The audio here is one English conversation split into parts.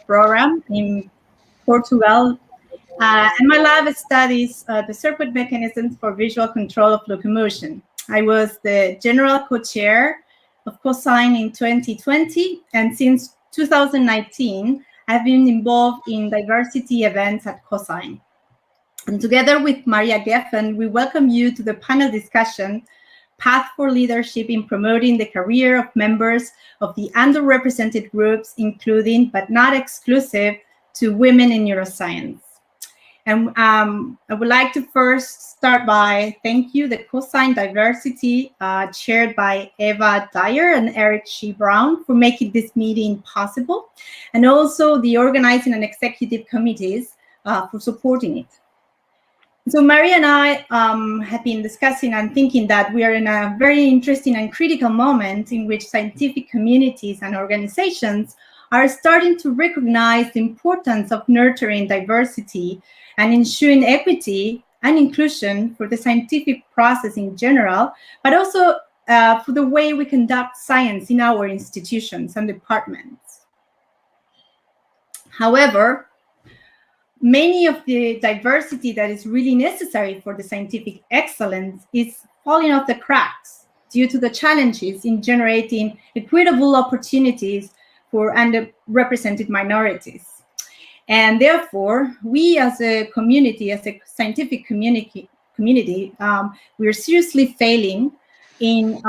program in Portugal. And my lab studies the circuit mechanisms for visual control of locomotion. I was the general co-chair of Cosyne in 2020, and since 2019, I've been involved in diversity events at Cosyne. And together with Maria Geffen, we welcome you to the panel discussion, Path for Leadership in Promoting the Career of Members of the Underrepresented Groups, including but not exclusive to women in neuroscience. And I would like to first start by thank you, the Cosyne Diversity, chaired by Eva Dyer and Eric Shea Brown, for making this meeting possible, and also the organizing and executive committees for supporting it. So Maria and I have been discussing and thinking that we are in a very interesting and critical moment in which scientific communities and organizations are starting to recognize the importance of nurturing diversity and ensuring equity and inclusion for the scientific process in general, but also for the way we conduct science in our institutions and departments. However, many of the diversity that is really necessary for the scientific excellence is falling off the cracks due to the challenges in generating equitable opportunities for underrepresented minorities. And therefore, we as a community, as a scientific community, we are seriously failing in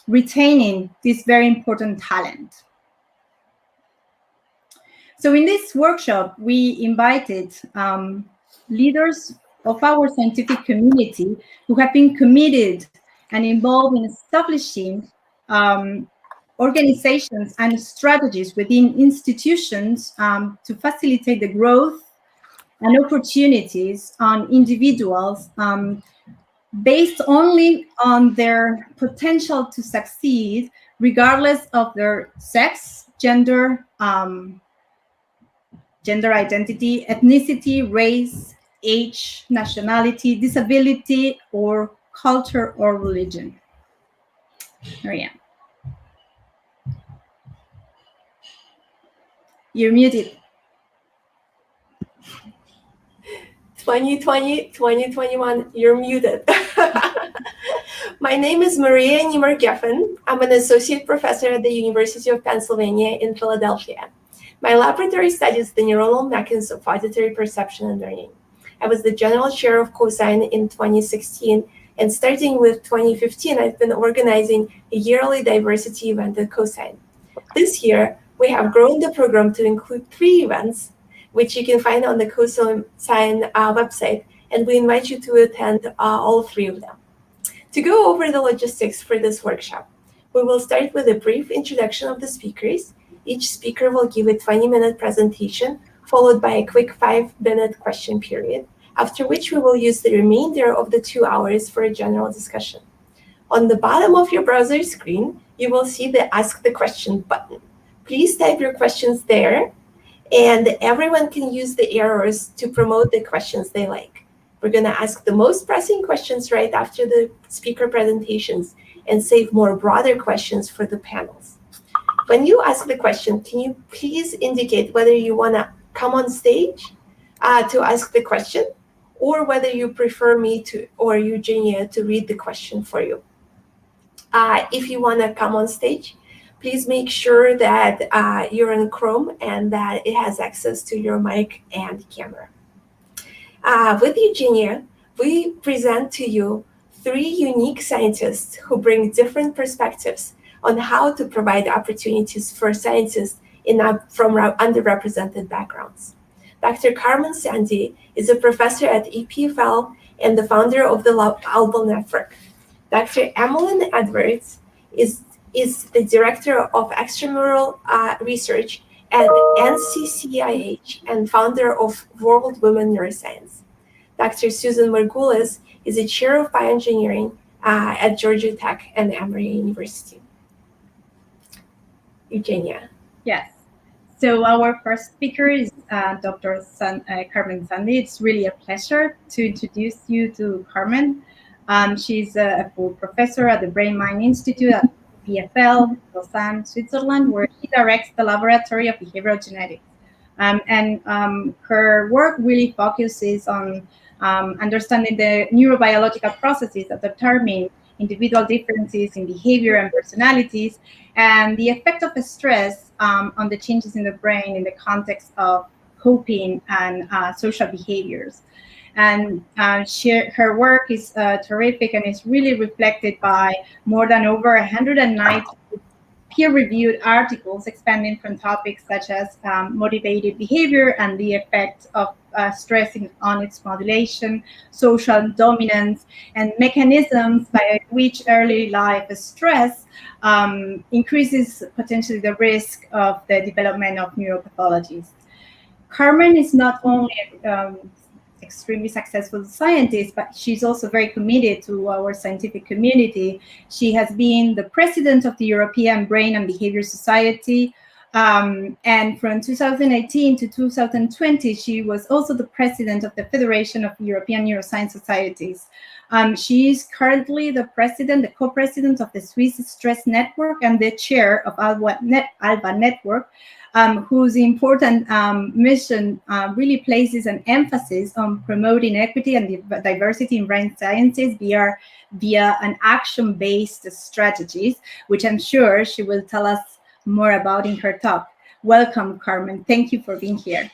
retaining this very important talent. So in this workshop, we invited leaders of our scientific community who have been committed and involved in establishing organizations and strategies within institutions to facilitate the growth and opportunities on individuals based only on their potential to succeed, regardless of their sex, gender identity, ethnicity, race, age, nationality, disability, or culture or religion. Maria. You're muted. 2020, 2021, you're muted. My name is Maria Niemer Geffen. I'm an associate professor at the University of Pennsylvania in Philadelphia. My laboratory studies the neuronal mechanism of auditory perception and learning. I was the general chair of Cosyne in 2016, and starting with 2015, I've been organizing a yearly diversity event at Cosyne. This year, we have grown the program to include 3 events, which you can find on the Cosyne website, and we invite you to attend all 3 of them. To go over the logistics for this workshop, we will start with a brief introduction of the speakers. Each speaker will give a 20-minute presentation, followed by a quick 5-minute question period, after which we will use the remainder of the 2 hours for a general discussion. On the bottom of your browser screen, you will see the Ask the Question button. Please type your questions there, and everyone can use the arrows to promote the questions they like. We're going to ask the most pressing questions right after the speaker presentations and save more broader questions for the panels. When you ask the question, can you please indicate whether you want to come on stage to ask the question, or whether you prefer me to or Eugenia to read the question for you. If you want to come on stage, please make sure that you're in Chrome and that it has access to your mic and camera. With Eugenia, we present to you 3 unique scientists who bring different perspectives on how to provide opportunities for scientists from underrepresented backgrounds. Dr. Carmen Sand is a professor at EPFL and the founder of the ALBA network. Dr. Emmeline is the director of Extramural research at NCCIH and founder of World Women Neuroscience. Dr. Susan Margulies is a chair of bioengineering at Georgia Tech and Emory University. Eugenia. Yes. So our first speaker is Dr. Carmen Sand. It's really a pleasure to introduce you to Carmen. She's a full professor at the Brain Mind Institute at EPFL, Lausanne, Switzerland, where she directs the Laboratory of Behavioral Genetics. Her work really focuses on understanding the neurobiological processes that determine individual differences in behavior and personalities, and the effect of stress on the changes in the brain in the context of coping and social behaviors. And her work is terrific and is really reflected by more than over 190 peer-reviewed articles expanding from topics such as motivated behavior and the effect of stressing on its modulation, social dominance, and mechanisms by which early life stress increases potentially the risk of the development of neuropathologies. Carmen is not only extremely successful scientist, but she's also very committed to our scientific community. She has been the president of the European Brain and Behavior Society. And from 2018 to 2020, she was also the president of the Federation of European Neuroscience Societies. She is currently the president, the co-president of the Swiss Stress Network and the chair of ALBA Network, whose important mission really places an emphasis on promoting equity and diversity in brain sciences via an action-based strategies, which I'm sure she will tell us more about in her talk. Welcome, Carmen. Thank you for being here.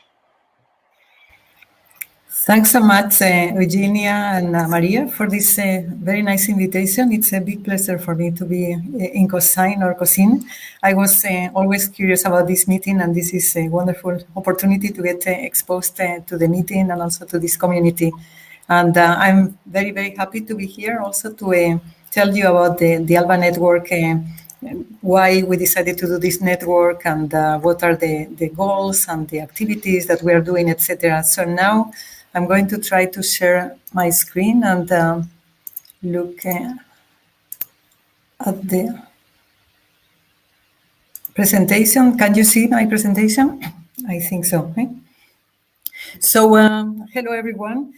Thanks so much, Eugenia and Maria, for this very nice invitation. It's a big pleasure for me to be in Cosyne or Cosyne. I was always curious about this meeting, and this is a wonderful opportunity to get exposed to the meeting and also to this community. And I'm very, very happy to be here also to tell you about the ALBA network, why we decided to do this network, and what are the goals and the activities that we are doing, etc. So now I'm going to try to share my screen and look at the presentation. Can you see my presentation? I think so. Okay? So hello, everyone.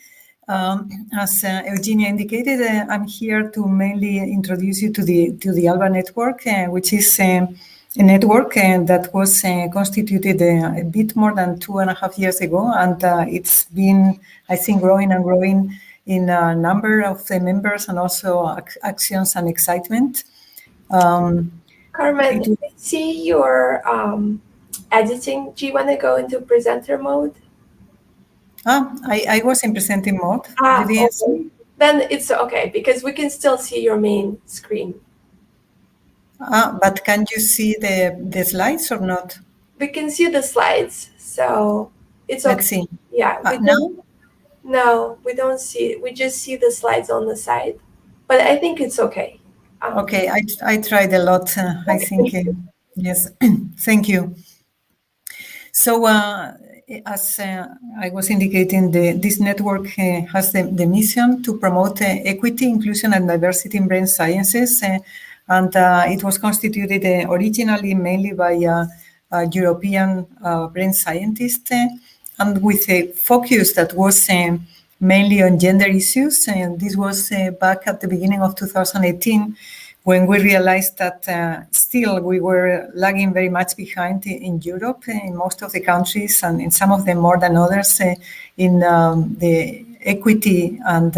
As Eugenia indicated, I'm here to mainly introduce you to the ALBA network, which is a network that was constituted a bit more than 2.5 years ago, and it's been, I think, growing and growing in a number of the members and also actions and excitement. Carmen, I see you're editing. Do you want to go into presenter mode? I was in presenting mode. Okay. Then it's okay, because we can still see your main screen. But can you see the slides or not? We can see the slides, so it's okay. Let's see. Yeah. No, we don't see it. We just see the slides on the side, but I think it's okay. Okay, I tried a lot. I think, yes, thank you. So as I was indicating, this network has the mission to promote equity, inclusion, and diversity in brain sciences. And it was constituted originally mainly by European brain scientists, and with a focus that was mainly on gender issues. And this was back at the beginning of 2018, when we realized that still we were lagging very much behind in Europe, in most of the countries, and in some of them more than others, in the equity and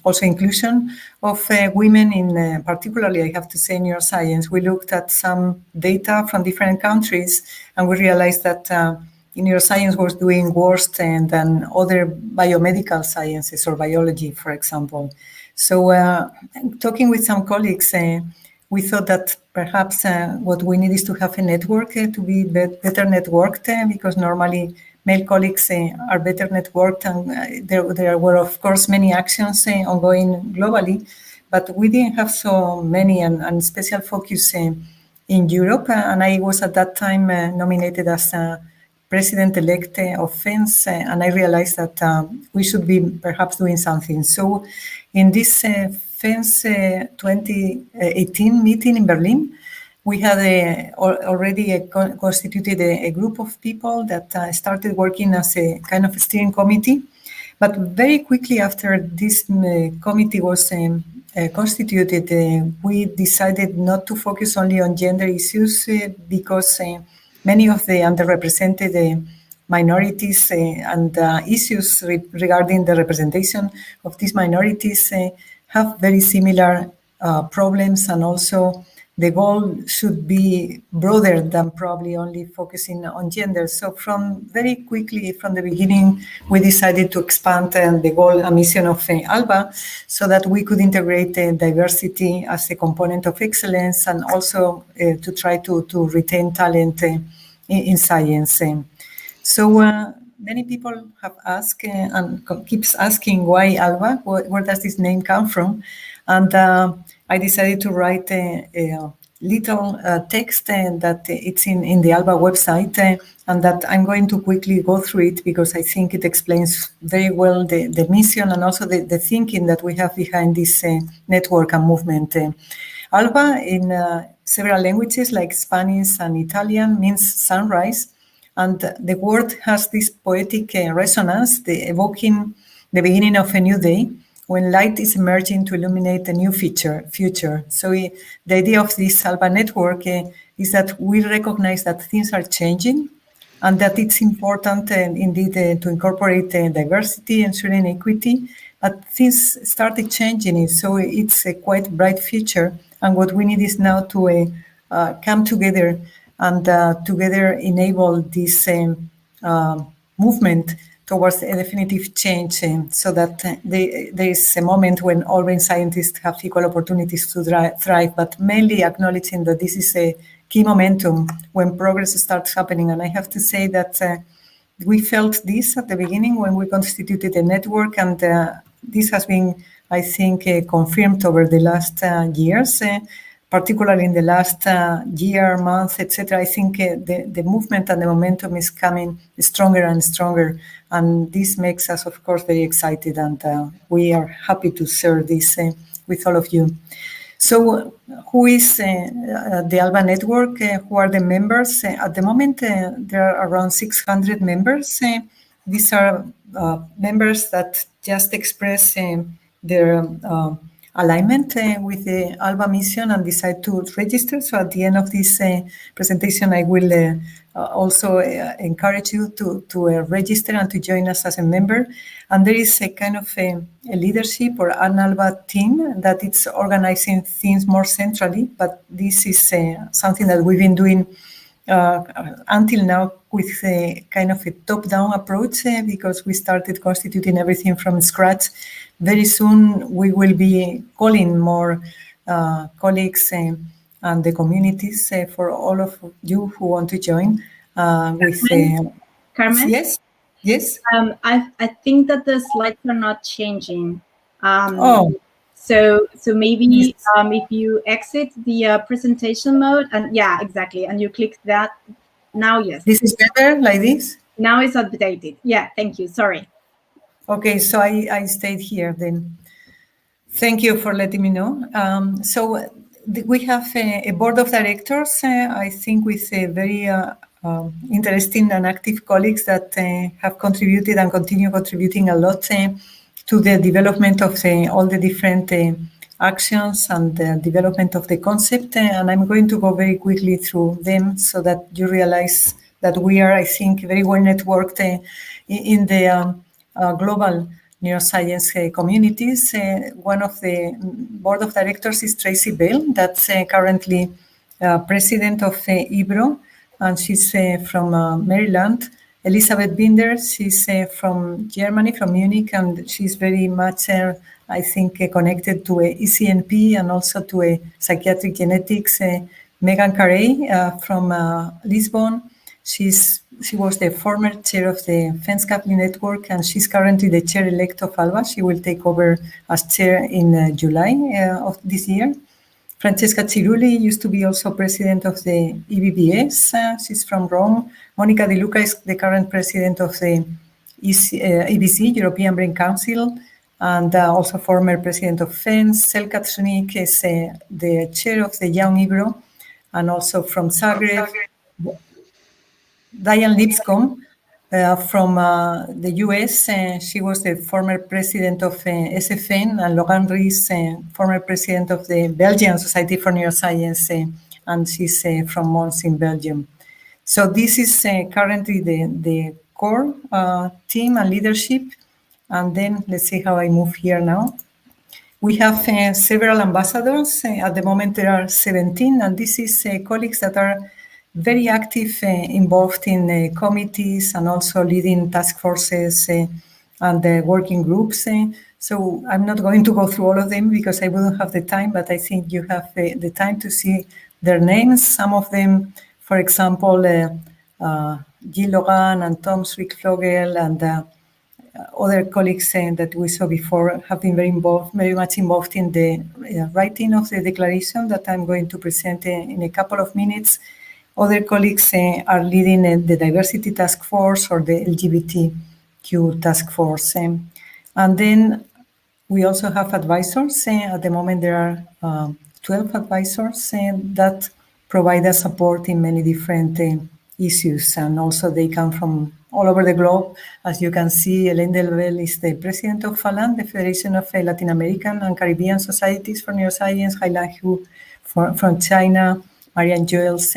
also inclusion of women in particularly, I have to say, neuroscience. We looked at some data from different countries, and we realized that neuroscience was doing worse than other biomedical sciences or biology, for example. So talking with some colleagues, we thought that perhaps what we need is to have a network to be better networked, because normally male colleagues are better networked, and there were, of course, many actions ongoing globally, but we didn't have so many and special focus in Europe. And I was at that time nominated as president-elect of FENS, and I realized that we should be perhaps doing something. So in this FENS 2018 meeting in Berlin, we had already constituted a group of people that started working as a kind of steering committee. But very quickly after this committee was constituted, we decided not to focus only on gender issues because many of the underrepresented minorities and issues regarding the representation of these minorities have very similar problems, and also the goal should be broader than probably only focusing on gender. So from very quickly, from the beginning, we decided to expand the goal and mission of ALBA so that we could integrate diversity as a component of excellence, and also to try to retain talent in science. So many people have asked and keeps asking why ALBA, where does this name come from? And I decided to write a little text that it's in the ALBA website, and that I'm going to quickly go through it because I think it explains very well the mission and also the thinking that we have behind this network and movement. ALBA in several languages like Spanish and Italian means sunrise, and the word has this poetic resonance, evoking the beginning of a new day, when light is emerging to illuminate a new future. So the idea of this ALBA network is that we recognize that things are changing, and that it's important indeed to incorporate diversity, ensuring equity, but things started changing, so it's a quite bright future, and what we need is now to come together and together enable this movement towards a definitive change, so that there is a moment when all brain scientists have equal opportunities to thrive, but mainly acknowledging that this is a key momentum when progress starts happening. And I have to say that we felt this at the beginning when we constituted a network, and this has been, I think, confirmed over the last years, particularly in the last year, month, etc. I think the movement and the momentum is coming stronger and stronger, and this makes us, of course, very excited, and we are happy to share this with all of you. So who is the ALBA network? Who are the members? At the moment, there are around 600 members. These are members that just express their alignment with the ALBA mission and decide to register. So at the end of this presentation, I will also encourage you to register and to join us as a member. And there is a kind of a leadership or an ALBA team that it's organizing things more centrally, but this is something that we've been doing until now with a kind of a top-down approach, because we started constituting everything from scratch. Very soon we will be calling more colleagues and the communities for all of you who want to join. Carmen? Yes? Yes? I think that the slides are not changing. So maybe yes. If you exit the presentation mode, and yeah, exactly, and you click that, now yes. This is better, like this? Now it's updated. Yeah, thank you, sorry. Okay, so I stayed here then. Thank you for letting me know. So we have a board of directors, I think, with a very interesting and active colleagues that have contributed and continue contributing a lot to the development of all the different actions and the development of the concept. And I'm going to go very quickly through them so that you realize that we are, I think, very well networked in the global neuroscience communities. One of the board of directors is Tracy Bell, that's currently president of IBRO, and she's from Maryland. Elizabeth Binder, she's from Germany, from Munich, and she's very much, I think, connected to ECNP and also to psychiatric genetics. Megan Carey from Lisbon. She was the former chair of the Fence Coupling Network, and she's currently the chair-elect of ALBA. She will take over as chair in July of this year. Francesca Cirulli used to be also president of the EBBS. She's from Rome. Monica De Luca is the current president of the EBC, European Brain Council, and also former president of FENS. Selka Tsunik is the chair of the Young IBRO, and also from Zagreb. Diane Lipscomb from the US, she was the former president of SFN, and Logan Ries, former president of the Belgian Society for Neuroscience, and she's from Mons in Belgium. So this is currently the core team and leadership. And then let's see how I move here now. We have several ambassadors. At the moment, there are 17, and this is colleagues that are very active, involved in committees and also leading task forces and working groups. So I'm not going to go through all of them because I wouldn't have the time, but I think you have the time to see their names. Some of them, for example, Gilles Logan and Tom Zwick-Flogel and other colleagues that we saw before have been very much involved in the writing of the declaration that I'm going to present in a couple of minutes. Other colleagues are leading the diversity task force or the LGBTQ task force. And then we also have advisors. At the moment, there are 12 advisors that provide us support in many different issues, and also they come from all over the globe. As you can see, Elaine Delbel is the president of FALAN, the Federation of Latin American and Caribbean Societies for Neuroscience, Hailan Hu from China, Marianne Joels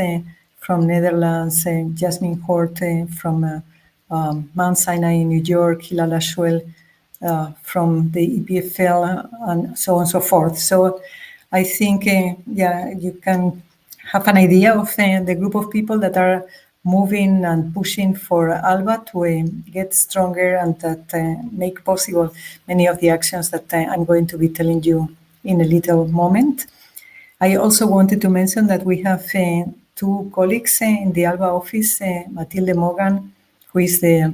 from Netherlands, Jasmine Hort from Mount Sinai in New York, Hilala Shuel from the EPFL, and so on and so forth. So I think, you can have an idea of the group of people that are moving and pushing for ALBA to get stronger and that make possible many of the actions that I'm going to be telling you in a little moment. I also wanted to mention that we have two colleagues in the ALBA office, Mathilde Morgan, who is the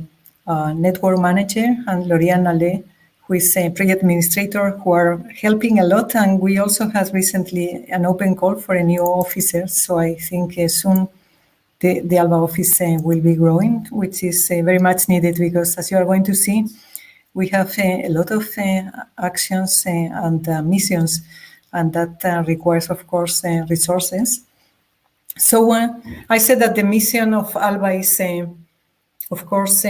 network manager, and Lorianne Allais, who is a project administrator, who are helping a lot. And we also had recently an open call for a new officer. So I think soon the ALBA office will be growing, which is very much needed because, as you are going to see, we have a lot of actions and missions, and that requires, of course, resources. So I said that the mission of ALBA is, of course,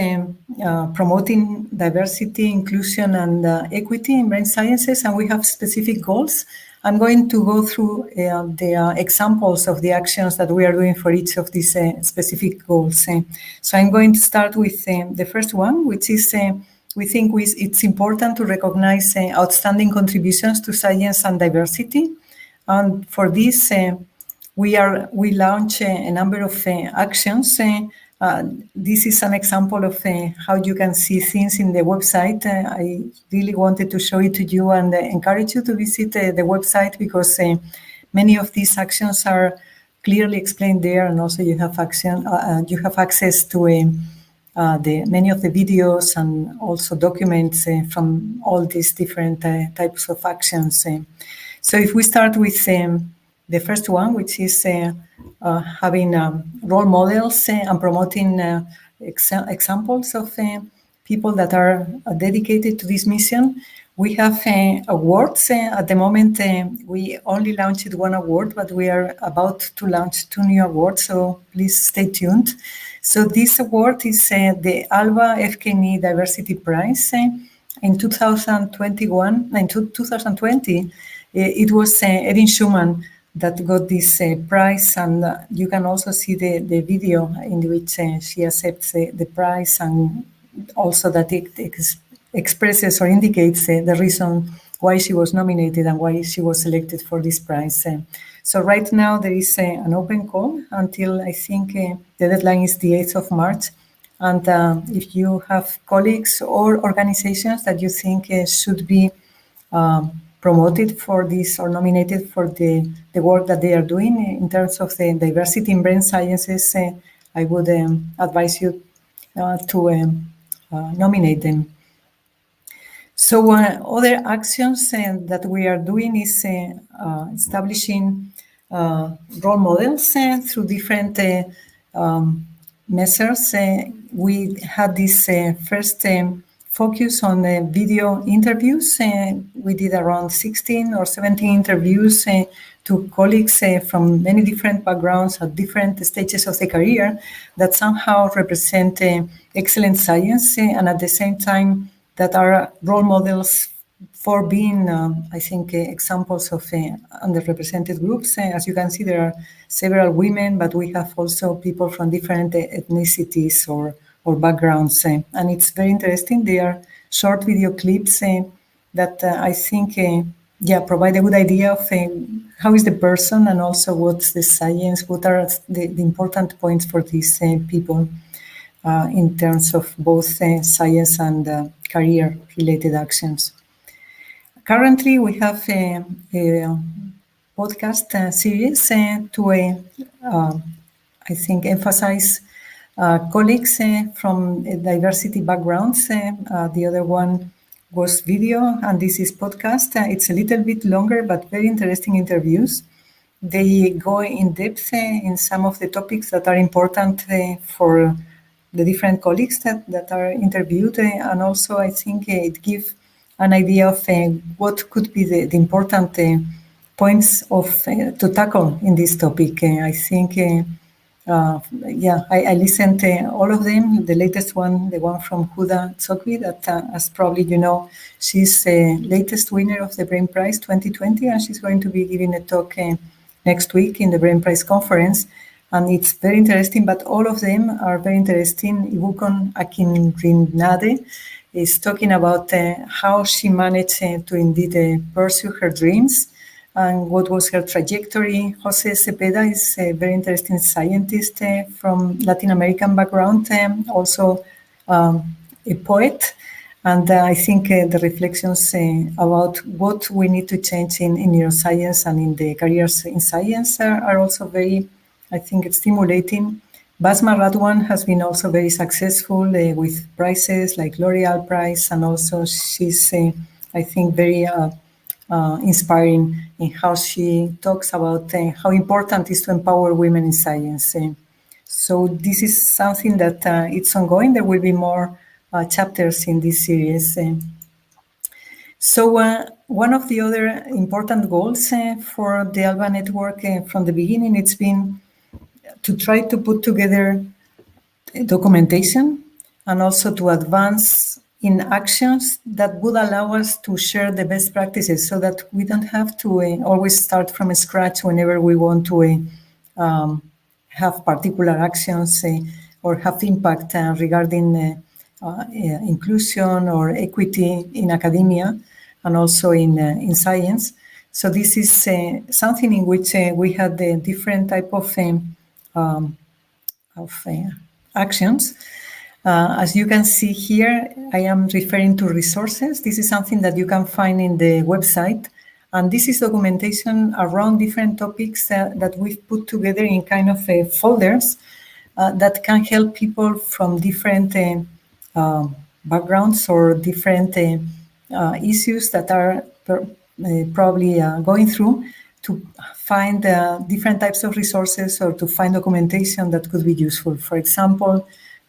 promoting diversity, inclusion, and equity in brain sciences, and we have specific goals. I'm going to go through the examples of the actions that we are doing for each of these specific goals. So I'm going to start with the first one, which is we think it's important to recognize outstanding contributions to science and diversity. And for this, we launch a number of actions. This is an example of how you can see things in the website. I really wanted to show it to you and encourage you to visit the website because many of these actions are clearly explained there, and also you have access to many of the videos and also documents from all these different types of actions. So if we start with the first one, which is having role models and promoting examples of people that are dedicated to this mission. We have awards. At the moment, we only launched one award, but we are about to launch 2 new awards, so please stay tuned. So this award is the ALBA FKNE Diversity Prize. In 2021, in 2020, it was Erin Schumann that got this prize, and you can also see the video in which she accepts the prize, and also that it expresses or indicates the reason why she was nominated and why she was selected for this prize. So right now there is an open call until I think the deadline is the 8th of March. And if you have colleagues or organizations that you think should be promoted for this or nominated for the work that they are doing in terms of the diversity in brain sciences, I would advise you to nominate them. So other actions that we are doing is establishing role models through different measures. We had this first focus on video interviews. We did around 16 or 17 interviews to colleagues from many different backgrounds at different stages of the career that somehow represent excellent science and at the same time that are role models for being, I think, examples of underrepresented groups. As you can see, there are several women, but we have also people from different ethnicities or or backgrounds. And it's very interesting. They are short video clips that I think provide a good idea of how is the person and also what's the science, what are the important points for these people in terms of both science and career-related actions. Currently, we have a podcast series to, I think, emphasize colleagues from diversity backgrounds. The other one was video, and this is podcast. It's a little bit longer, but very interesting interviews. They go in depth in some of the topics that are important for the different colleagues that are interviewed, and also I think it gives an idea of what could be the important points of to tackle in this topic. I think, I listened to all of them. The latest one, the one from Huda Tsokvi, that as probably you know, she's the latest winner of the Brain Prize 2020, and she's going to be giving a talk next week in the Brain Prize conference. And it's very interesting, but all of them are very interesting. Ibukon Akinrinade is talking about how she managed to indeed pursue her dreams and what was her trajectory. Jose Cepeda is a very interesting scientist from Latin American background, also a poet. And I think the reflections about what we need to change in neuroscience and in the careers in science are also very, I think, stimulating. Basma Radwan has been also very successful with prizes like L'Oreal Prize, and also she's, I think, very inspiring in how she talks about how important it is to empower women in science. So this is something that it's ongoing. There will be more chapters in this series. So one of the other important goals for the ALBA network from the beginning, it's been to try to put together documentation and also to advance in actions that would allow us to share the best practices so that we don't have to always start from scratch whenever we want to have particular actions or have impact regarding inclusion or equity in academia and also in science. So this is something in which we had the different type of actions. As you can see here, I am referring to resources. This is something that you can find in the website. And this is documentation around different topics that we've put together in kind of folders that can help people from different backgrounds or different issues that are probably going through to find different types of resources or to find documentation that could be useful. For example,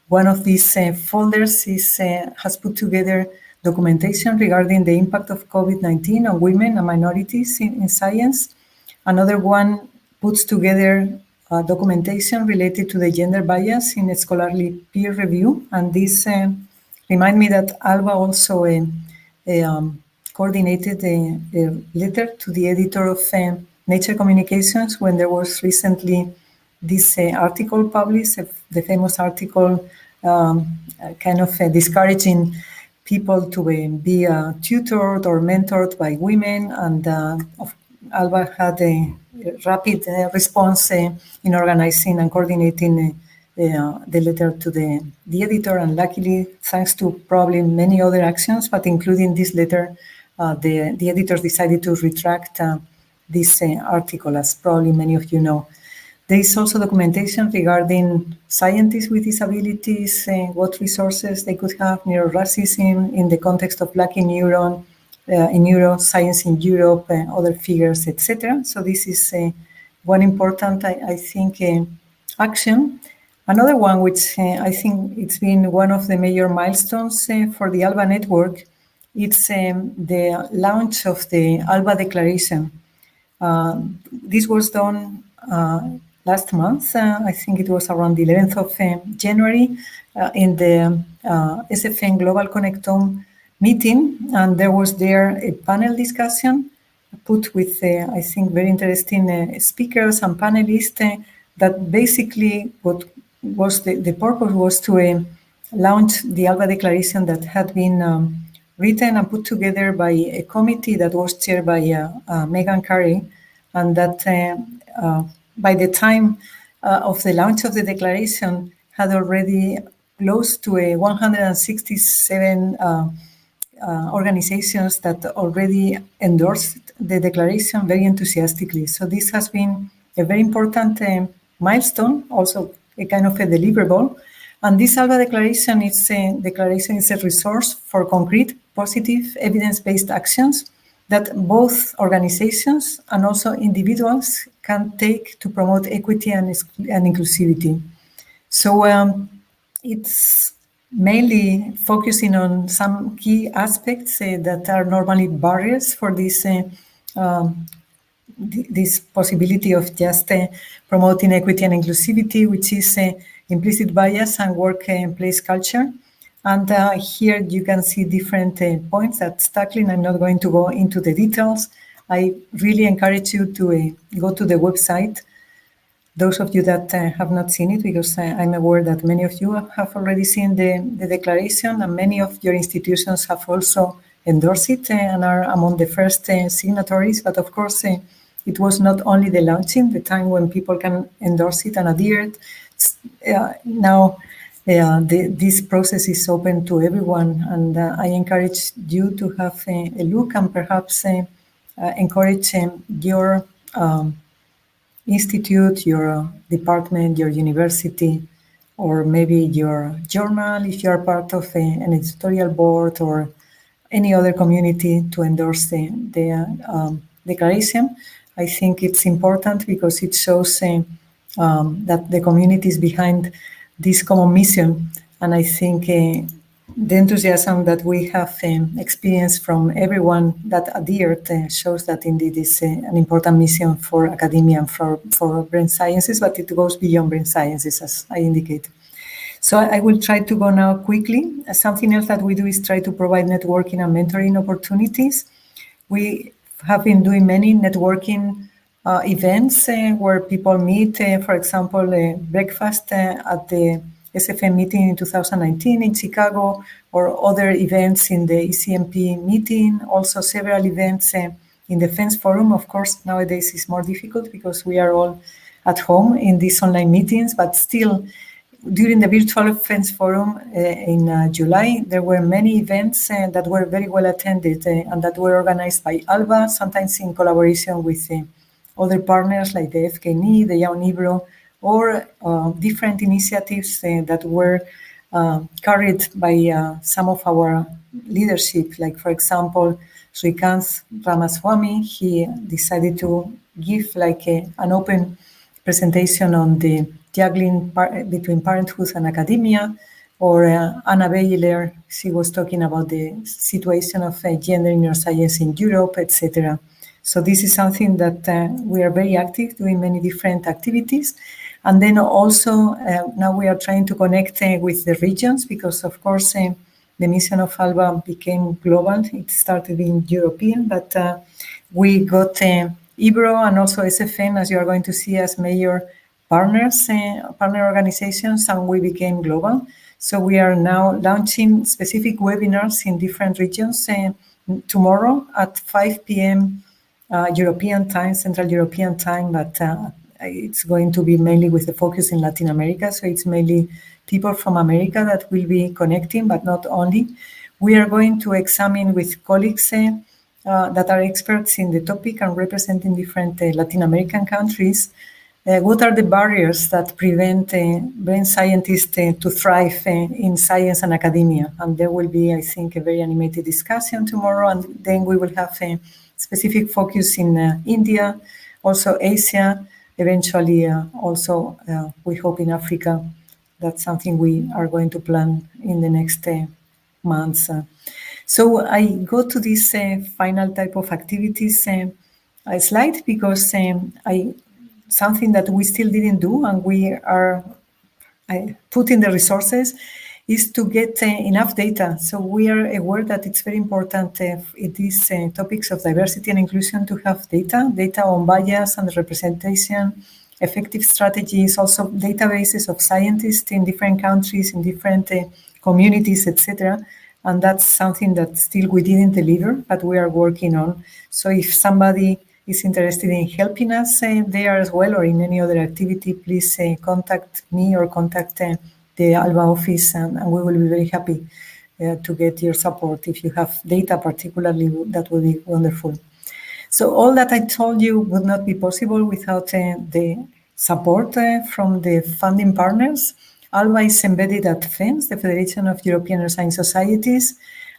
one of these folders has put together documentation regarding the impact of COVID-19 on women and minorities in science. Another one puts together documentation related to the gender bias in scholarly peer review. And this remind me that ALBA also coordinated a letter to the editor of Nature Communications when there was recently this article published, the famous article kind of discouraging people to be tutored or mentored by women. And ALBA had a rapid response in organizing and coordinating the letter to the editor. And luckily, thanks to probably many other actions, but including this letter, the editors decided to retract this article, as probably many of you know. There is also documentation regarding scientists with disabilities, what resources they could have, neuroracism in the context of Lucky Neuron, in neuroscience in Europe, other figures, etc. So this is one important, I think, action. Another one, which I think it's been one of the major milestones for the ALBA network, it's the launch of the ALBA Declaration. This was done last month. I think it was around the 11th of January in the SFN Global Connectome meeting. And there was a panel discussion put with, I think, very interesting speakers and panelists that basically what was the purpose was to launched the ALBA declaration that had been written and put together by a committee that was chaired by Megan Carey, and that by the time of the launch of the declaration had already close to 167 organizations that already endorsed the declaration very enthusiastically. So this has been a very important milestone, also a kind of a deliverable. And this ALBA declaration is a resource for concrete, positive, evidence-based actions that both organizations and also individuals can take to promote equity and inclusivity. So it's mainly focusing on some key aspects that are normally barriers for this this possibility of just promoting equity and inclusivity, which is implicit bias and workplace culture. And here you can see different points that's tackling. I'm not going to go into the details. I really encourage you to go to the website, those of you that have not seen it, because I'm aware that many of you have already seen the declaration, and many of your institutions have also endorsed it and are among the first signatories. But of course, it was not only the launching, the time when people can endorse it and adhere it. Now, this process is open to everyone, and I encourage you to have a look and perhaps encourage your institute, your department, your university, or maybe your journal, if you are part of an editorial board or any other community, to endorse the declaration. I think it's important because it shows that the community is behind this common mission. And I think the enthusiasm that we have experienced from everyone that adhered shows that indeed it's an important mission for academia and for brain sciences, but it goes beyond brain sciences, as I indicated. So I will try to go now quickly. Something else that we do is try to provide networking and mentoring opportunities. We have been doing many networking events where people meet, for example, breakfast at the SFN meeting in 2019 in Chicago, or other events in the ECMP meeting, also several events in the FENS forum. Of course, nowadays it's more difficult because we are all at home in these online meetings, but still, during the virtual FENS forum in July, there were many events that were very well attended and that were organized by ALBA, sometimes in collaboration with other partners like the FKNI, the Young Ibro, or different initiatives that were carried by some of our leadership, like, for example, Srikant Ramaswamy. He decided to give like an open presentation on the juggling between parenthood and academia, or Anna Beiler, she was talking about the situation of gender in neuroscience in Europe, etc. So this is something that we are very active doing many different activities. And then also now we are trying to connect with the regions, because of course the mission of ALBA became global. It started being European, but we got IBRO and also SFN, as you are going to see, as major partners, partner organizations, and we became global. So we are now launching specific webinars in different regions tomorrow at 5 p.m. European time, Central European time, but it's going to be mainly with the focus in Latin America. So it's mainly people from America that will be connecting, but not only. We are going to examine with colleagues that are experts in the topic and representing different Latin American countries. What are the barriers that prevent brain scientists to thrive in science and academia? And there will be, I think, a very animated discussion tomorrow, and then we will have a specific focus in India, also Asia, eventually also we hope in Africa. That's something we are going to plan in the next months. So I go to this final type of activities slide, because something that we still didn't do, and we are putting the resources, is to get enough data. So we are aware that it's very important in these topics of diversity and inclusion to have data on bias and representation, effective strategies, also databases of scientists in different countries, in different communities, etc. And that's something that still we didn't deliver, but we are working on. So if somebody is interested in helping us there as well, or in any other activity, please contact me or contact the ALBA office, and we will be very happy to get your support. If you have data particularly, that would be wonderful. So all that I told you would not be possible without the support from the funding partners. ALBA is embedded at FENS, the Federation of European Neuroscience Societies,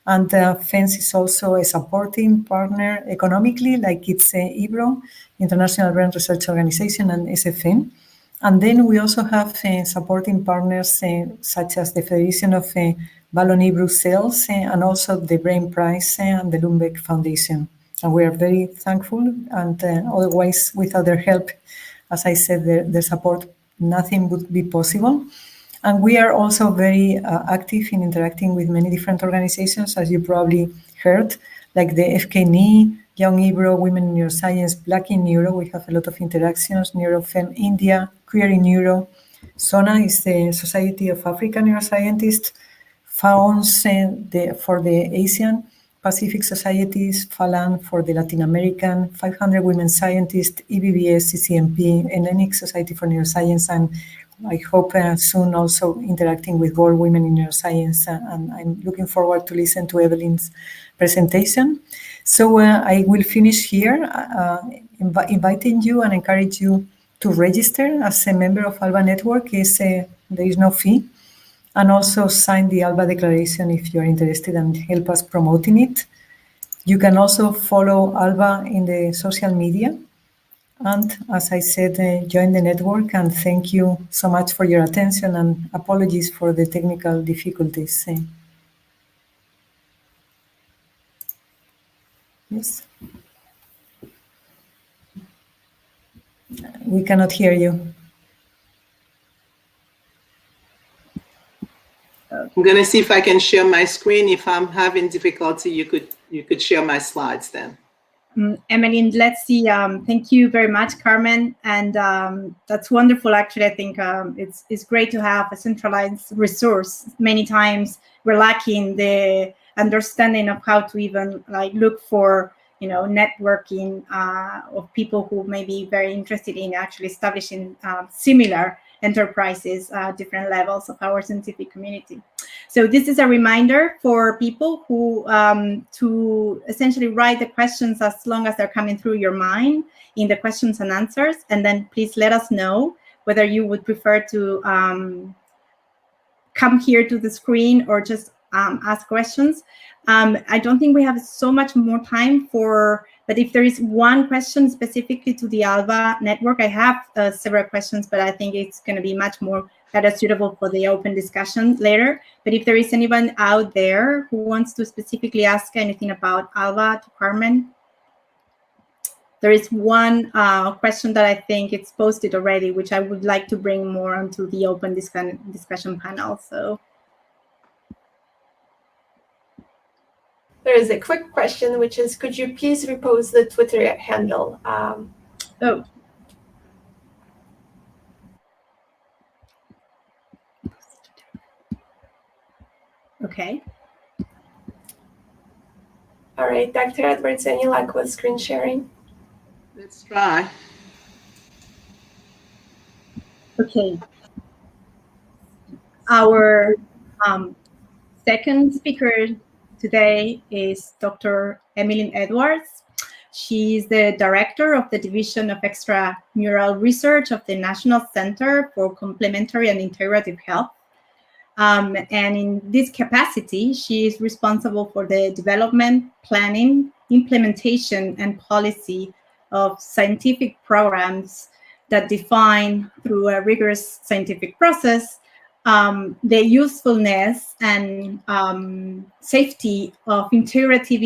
and FENS is also a supporting partner economically, like it's IBRO, International Brain Research Organization, and SFN. And then we also have supporting partners such as the Federation of Wallonie Brussels and also the Brain Prize and the Lundbeck Foundation. And we are very thankful, and otherwise, without their help, as I said, their support, nothing would be possible. And we are also very active in interacting with many different organizations, as you probably heard, like the FKNI, Young Ibro, Women in Neuroscience, Black in Neuro. We have a lot of interactions, Neurofem India, Queer in Neuro. SONA is the Society of African Neuroscientists, FAONS for the Asian Pacific Societies, FALAN for the Latin American, 500 Women Scientists, EBBS, CCMP, NNIC Society for Neuroscience, and I hope soon also interacting with World Women in Neuroscience, and I'm looking forward to listen to Evelyn's presentation. So I will finish here, inviting you and encourage you to register as a member of ALBA Network. There is no fee. And also sign the ALBA Declaration if you're interested and help us promoting it. You can also follow ALBA in the social media. And as I said, join the network, and thank you so much for your attention, and apologies for the technical difficulties. Yes. We cannot hear you. I'm going to see if I can share my screen. If I'm having difficulty, you could share my slides then. Emmeline, let's see. Thank you very much, Carmen. And that's wonderful. Actually, I think it's great to have a centralized resource. Many times we're lacking the understanding of how to even look for, networking of people who may be very interested in actually establishing similar enterprises, different levels of our scientific community. So this is a reminder for people who to essentially write the questions as long as they're coming through your mind in the questions and answers, and then please let us know whether you would prefer to come here to the screen or just ask questions. I don't think we have so much more time but if there is one question specifically to the ALBA network, I have several questions, but I think it's going to be much more better suitable for the open discussion later. But if there is anyone out there who wants to specifically ask anything about ALBA to Carmen, there is one question that I think it's posted already, which I would like to bring more onto the open discussion panel. So. There is a quick question, which is, could you please repost the Twitter handle? Oh. Okay. All right, Dr. Edwards, any luck with screen sharing? Let's try. Okay. Our second speaker today is Dr. Emmeline Edwards. She is the director of the Division of Extramural Research of the National Center for Complementary and Integrative Health. And in this capacity, she is responsible for the development, planning, implementation, and policy of scientific programs that define, through a rigorous scientific process, the usefulness and safety of integrative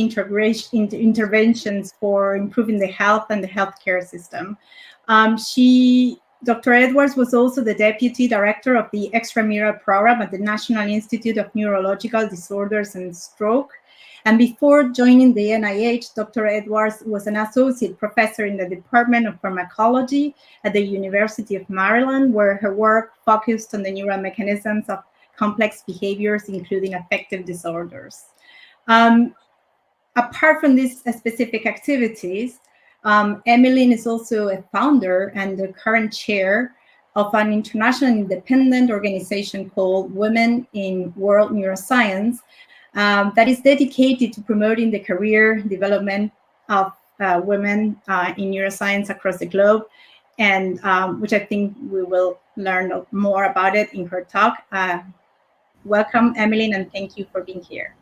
interventions for improving the health and the healthcare system. Dr. Edwards was also the Deputy Director of the Extramural Program at the National Institute of Neurological Disorders and Stroke. And before joining the NIH, Dr. Edwards was an associate professor in the Department of Pharmacology at the University of Maryland, where her work focused on the neural mechanisms of complex behaviors, including affective disorders. Apart from these specific activities, Emmeline is also a founder and the current chair of an international independent organization called Women in World Neuroscience that is dedicated to promoting the career development of women in neuroscience across the globe, and which I think we will learn more about it in her talk. Welcome, Emmeline, and thank you for being here.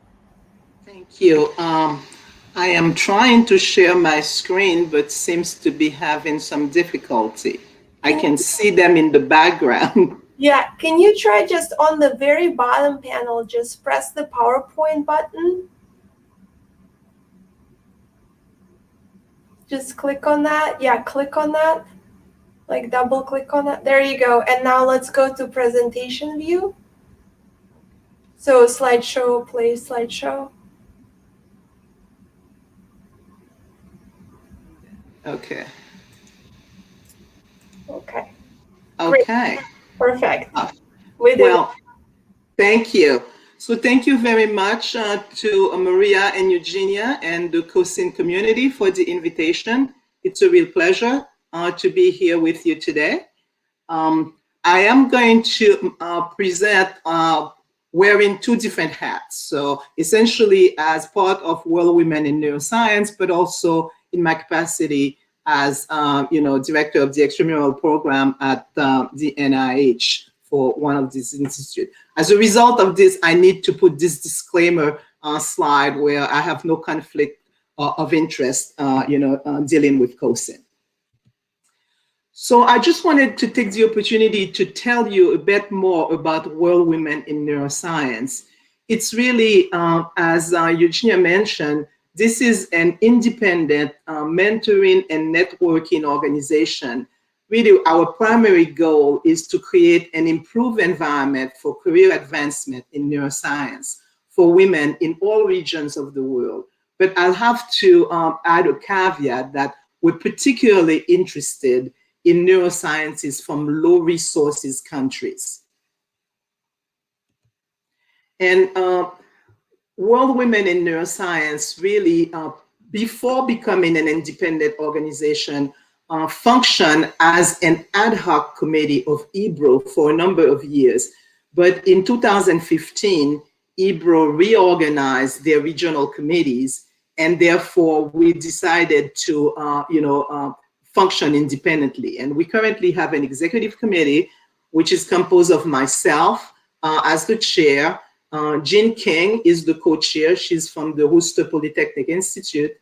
Thank you. I am trying to share my screen, but seems to be having some difficulty. I can see them in the background. Yeah, can you try just on the very bottom panel, just press the PowerPoint button? Just click on that. Yeah, click on that. Like double click on that. There you go. And now let's go to presentation view. So slideshow, play slideshow. Okay. Okay. Okay. Great. Perfect. Well, thank you. So thank you very much to Maria and Eugenia and the Cosyne community for the invitation. It's a real pleasure to be here with you today. I am going to present wearing two different hats. So essentially as part of World Women in Neuroscience, but also in my capacity as director of the Extramural program at the NIH for one of these institutes. As a result of this, I need to put this disclaimer slide where I have no conflict of interest, dealing with Cosyne. So I just wanted to take the opportunity to tell you a bit more about World Women in Neuroscience. It's really, as Eugenia mentioned, this is an independent mentoring and networking organization. Really, our primary goal is to create an improved environment for career advancement in neuroscience for women in all regions of the world. But I'll have to add a caveat that we're particularly interested in neurosciences from low resources countries. And World Women in Neuroscience really, before becoming an independent organization, functioned as an ad hoc committee of EBRO for a number of years. But in 2015, EBRO reorganized their regional committees, and therefore we decided to function independently. And we currently have an executive committee, which is composed of myself as the chair. Jean King is the co-chair. She's from the Worcester Polytechnic Institute.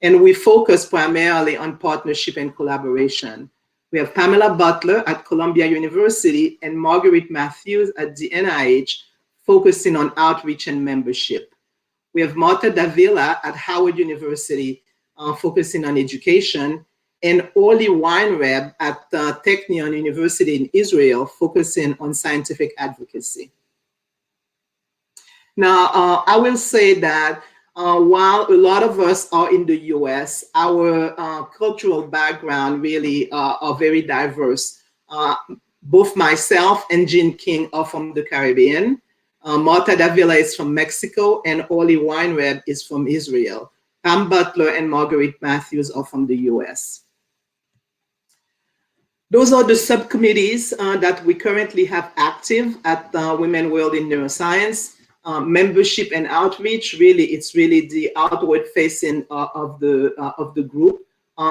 And we focus primarily on partnership and collaboration. We have Pamela Butler at Columbia University and Marguerite Matthews at the NIH, focusing on outreach and membership. We have Marta Davila at Howard University, focusing on education, and Oli Weinreb at Technion University in Israel, focusing on scientific advocacy. Now, I will say that while a lot of us are in the US, our cultural background really are very diverse. Both myself and Jean King are from the Caribbean. Marta Davila is from Mexico, and Oli Weinreb is from Israel. Pam Butler and Marguerite Matthews are from the US. Those are the subcommittees that we currently have active at Women World in Neuroscience. Membership and outreach, it's really the outward facing of the group,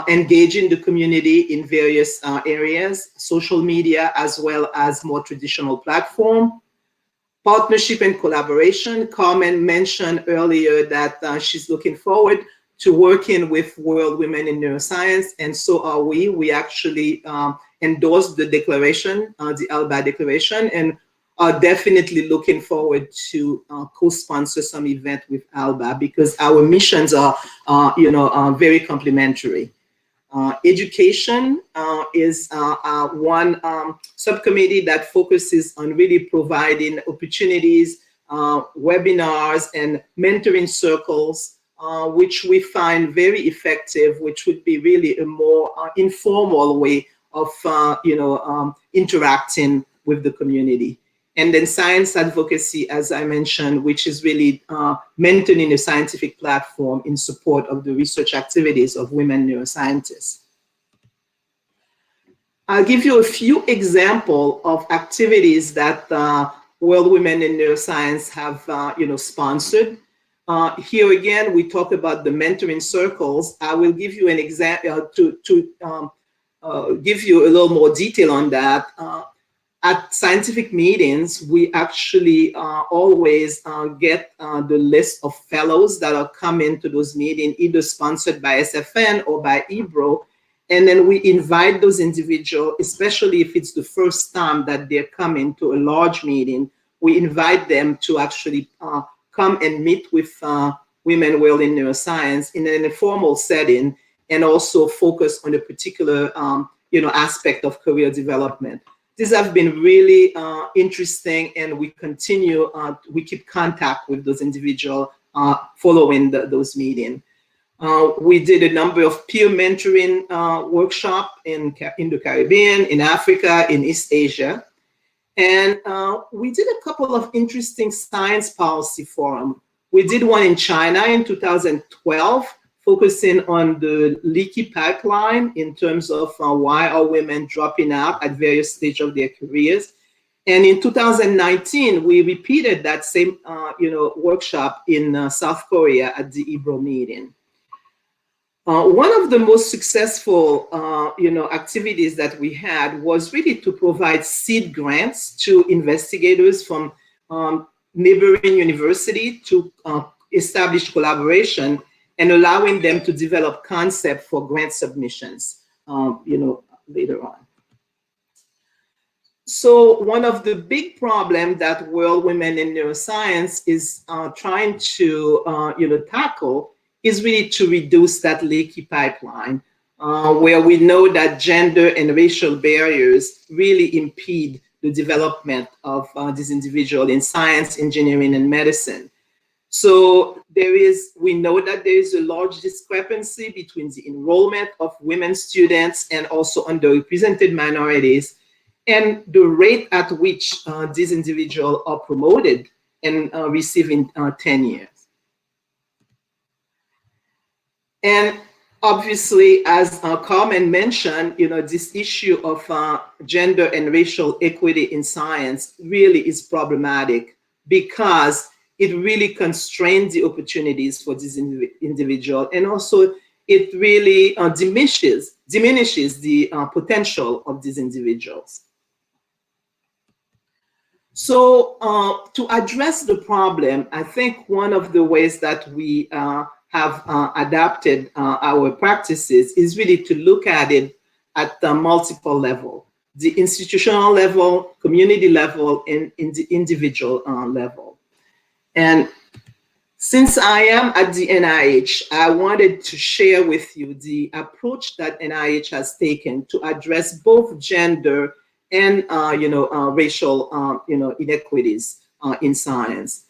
engaging the community in various areas, social media, as well as more traditional platform. Partnership and collaboration. Carmen mentioned earlier that she's looking forward to working with World Women in Neuroscience, and so are we. We actually endorsed the declaration, the ALBA declaration, and are definitely looking forward to co-sponsor some event with ALBA because our missions are, very complementary. Education is one subcommittee that focuses on really providing opportunities, webinars, and mentoring circles, which we find very effective, which would be really a more informal way of, interacting with the community. And then science advocacy, as I mentioned, which is really maintaining a scientific platform in support of the research activities of women neuroscientists. I'll give you a few examples of activities that World Women in Neuroscience have sponsored. Here again, we talk about the mentoring circles. I will give you an example to give you a little more detail on that. At scientific meetings, we actually always get the list of fellows that are coming to those meetings, either sponsored by SFN or by EBRO. And then we invite those individuals, especially if it's the first time that they're coming to a large meeting, we invite them to actually come and meet with women well in neuroscience in an informal setting, and also focus on a particular aspect of career development. These have been really interesting, and we continue, we keep contact with those individuals following those meetings. We did a number of peer mentoring workshops in the Caribbean, in Africa, in East Asia. And we did a couple of interesting science policy forums. We did one in China in 2012, focusing on the leaky pipeline in terms of why are women dropping out at various stages of their careers. And in 2019, we repeated that same workshop in South Korea at the EBRO meeting. One of the most successful activities that we had was really to provide seed grants to investigators from neighboring university to establish collaboration, and allowing them to develop concept for grant submissions, later on. So one of the big problems that World Women in Neuroscience is trying to tackle is really to reduce that leaky pipeline, where we know that gender and racial barriers really impede the development of these individuals in science, engineering, and medicine. So we know that there is a large discrepancy between the enrollment of women students and also underrepresented minorities, and the rate at which these individuals are promoted and receiving tenure. And obviously, as Carmen mentioned, this issue of gender and racial equity in science really is problematic, because it really constrains the opportunities for this individual, and also it really diminishes the potential of these individuals. So to address the problem, I think one of the ways that we have adapted our practices is really to look at it at the multiple level, the institutional level, community level, and in the individual level. And since I am at the NIH, I wanted to share with you the approach that NIH has taken to address both gender and racial inequities in science.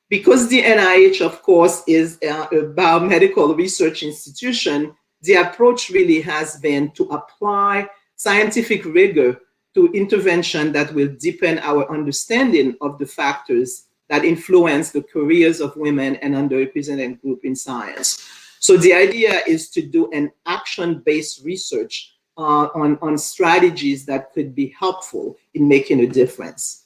Because the NIH, of course, is a biomedical research institution, the approach really has been to apply scientific rigor to intervention that will deepen our understanding of the factors that influence the careers of women and underrepresented groups in science. So the idea is to do an action-based research on strategies that could be helpful in making a difference.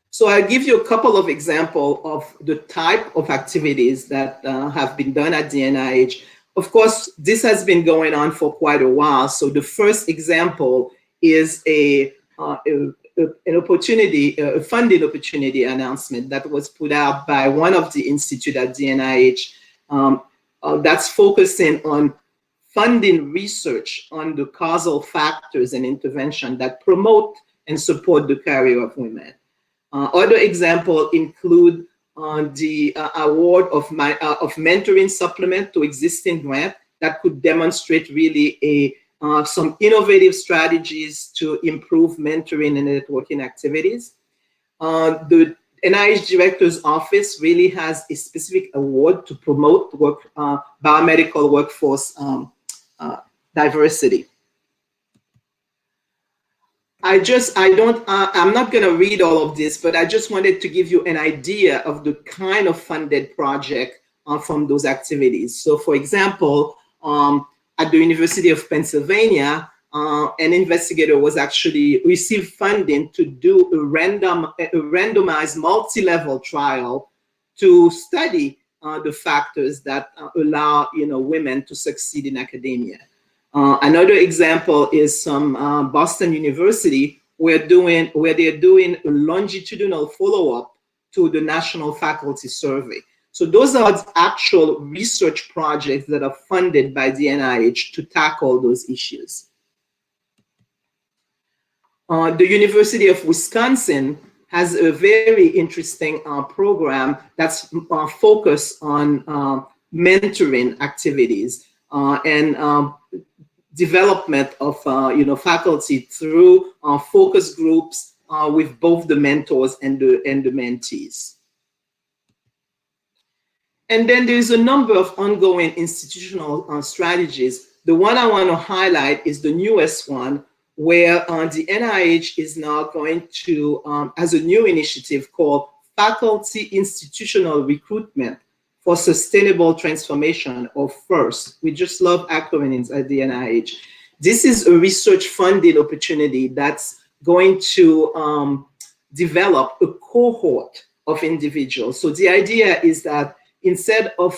So I'll give you a couple of examples of the type of activities that have been done at the NIH. Of course, this has been going on for quite a while. So the first example is an opportunity, a funding opportunity announcement that was put out by one of the institutes at the NIH that's focusing on funding research on the causal factors and intervention that promote and support the career of women. Other examples include the award of mentoring supplement to existing grant that could demonstrate really some innovative strategies to improve mentoring and networking activities. The NIH Director's Office really has a specific award to promote biomedical workforce diversity. I'm not going to read all of this, but I just wanted to give you an idea of the kind of funded project from those activities. So for example, at the University of Pennsylvania, an investigator was actually received funding to do a randomized multi-level trial to study the factors that allow women to succeed in academia. Another example is Boston University, where they're doing a longitudinal follow-up to the National Faculty Survey. So those are actual research projects that are funded by the NIH to tackle those issues. The University of Wisconsin has a very interesting program that's focused on mentoring activities and development of faculty through focus groups with both the mentors and the mentees. And then there's a number of ongoing institutional strategies. The one I want to highlight is the newest one, where the NIH is now going to, as a new initiative called Faculty Institutional Recruitment for Sustainable Transformation, or FIRST. We just love acronyms at the NIH. This is a research funding opportunity that's going to develop a cohort of individuals. So the idea is that instead of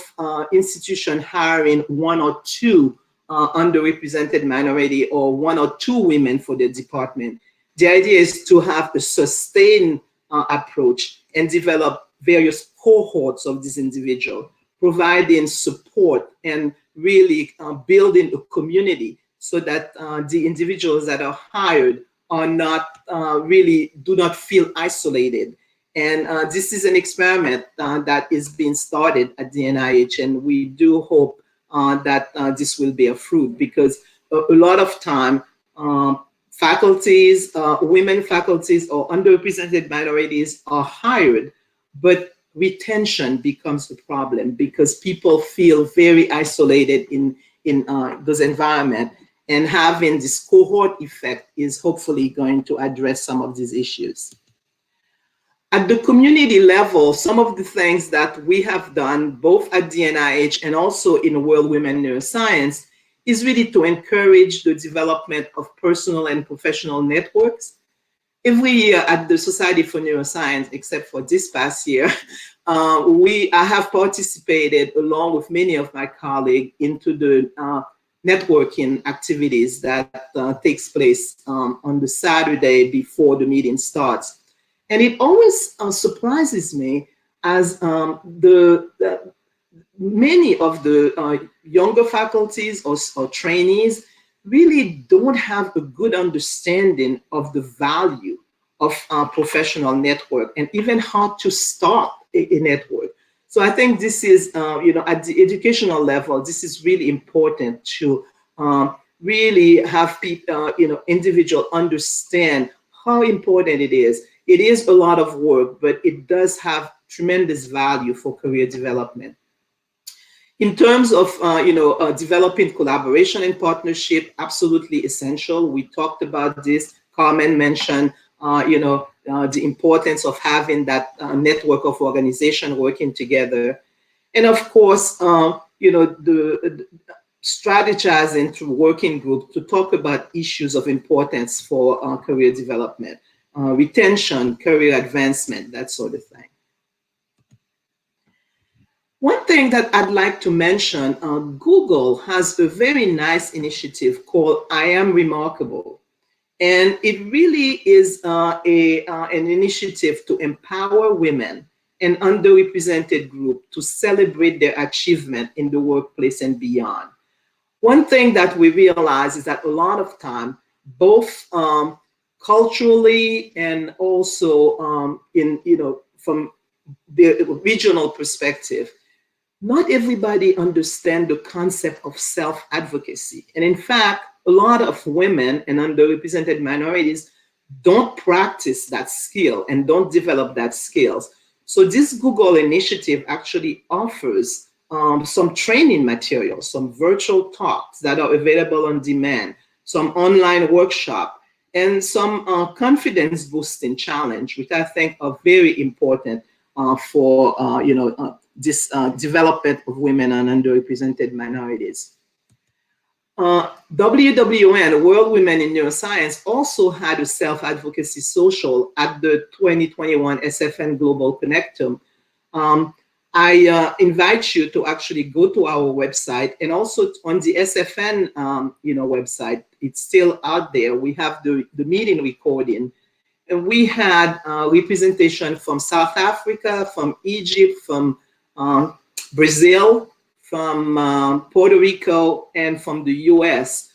institution hiring one or two underrepresented minority or one or two women for their department, the idea is to have a sustained approach and develop various cohorts of these individuals, providing support and really building a community so that the individuals that are hired are not do not feel isolated. And this is an experiment that is being started at the NIH, and we do hope that this will bear fruit, because a lot of time faculties, women faculties or underrepresented minorities are hired, but retention becomes a problem because people feel very isolated in those environments, and having this cohort effect is hopefully going to address some of these issues. At the community level, some of the things that we have done both at the NIH and also in World Women Neuroscience is really to encourage the development of personal and professional networks. Every year at the Society for Neuroscience, except for this past year, I have participated along with many of my colleagues into the networking activities that takes place on the Saturday before the meeting starts. And it always surprises me as many of the younger faculties or trainees really don't have a good understanding of the value of professional network and even how to start a network. So I think this is, at the educational level, this is really important to really have people, individuals understand how important it is. It is a lot of work, but it does have tremendous value for career development. In terms of developing collaboration and partnership, absolutely essential. We talked about this. Carmen mentioned the importance of having that network of organization working together, and of course, the strategizing through working group to talk about issues of importance for career development. Retention, career advancement, that sort of thing. One thing that I'd like to mention, Google has a very nice initiative called I Am Remarkable. And it really is an initiative to empower women and underrepresented groups to celebrate their achievement in the workplace and beyond. One thing that we realize is that a lot of time, both culturally and also from the regional perspective, not everybody understands the concept of self-advocacy. And in fact, a lot of women and underrepresented minorities don't practice that skill and don't develop that skills. So this Google initiative actually offers some training materials, some virtual talks that are available on demand, some online workshop. and some confidence boosting challenge, which I think are very important for this development of women and underrepresented minorities. WWN, World Women in Neuroscience, also had a self-advocacy social at the 2021 SFN Global Connectome. I invite you to actually go to our website, and also on the SFN website. It's still out there. We have the meeting recording, and we had representation from South Africa, from Egypt, from Brazil, from Puerto Rico, and from the US.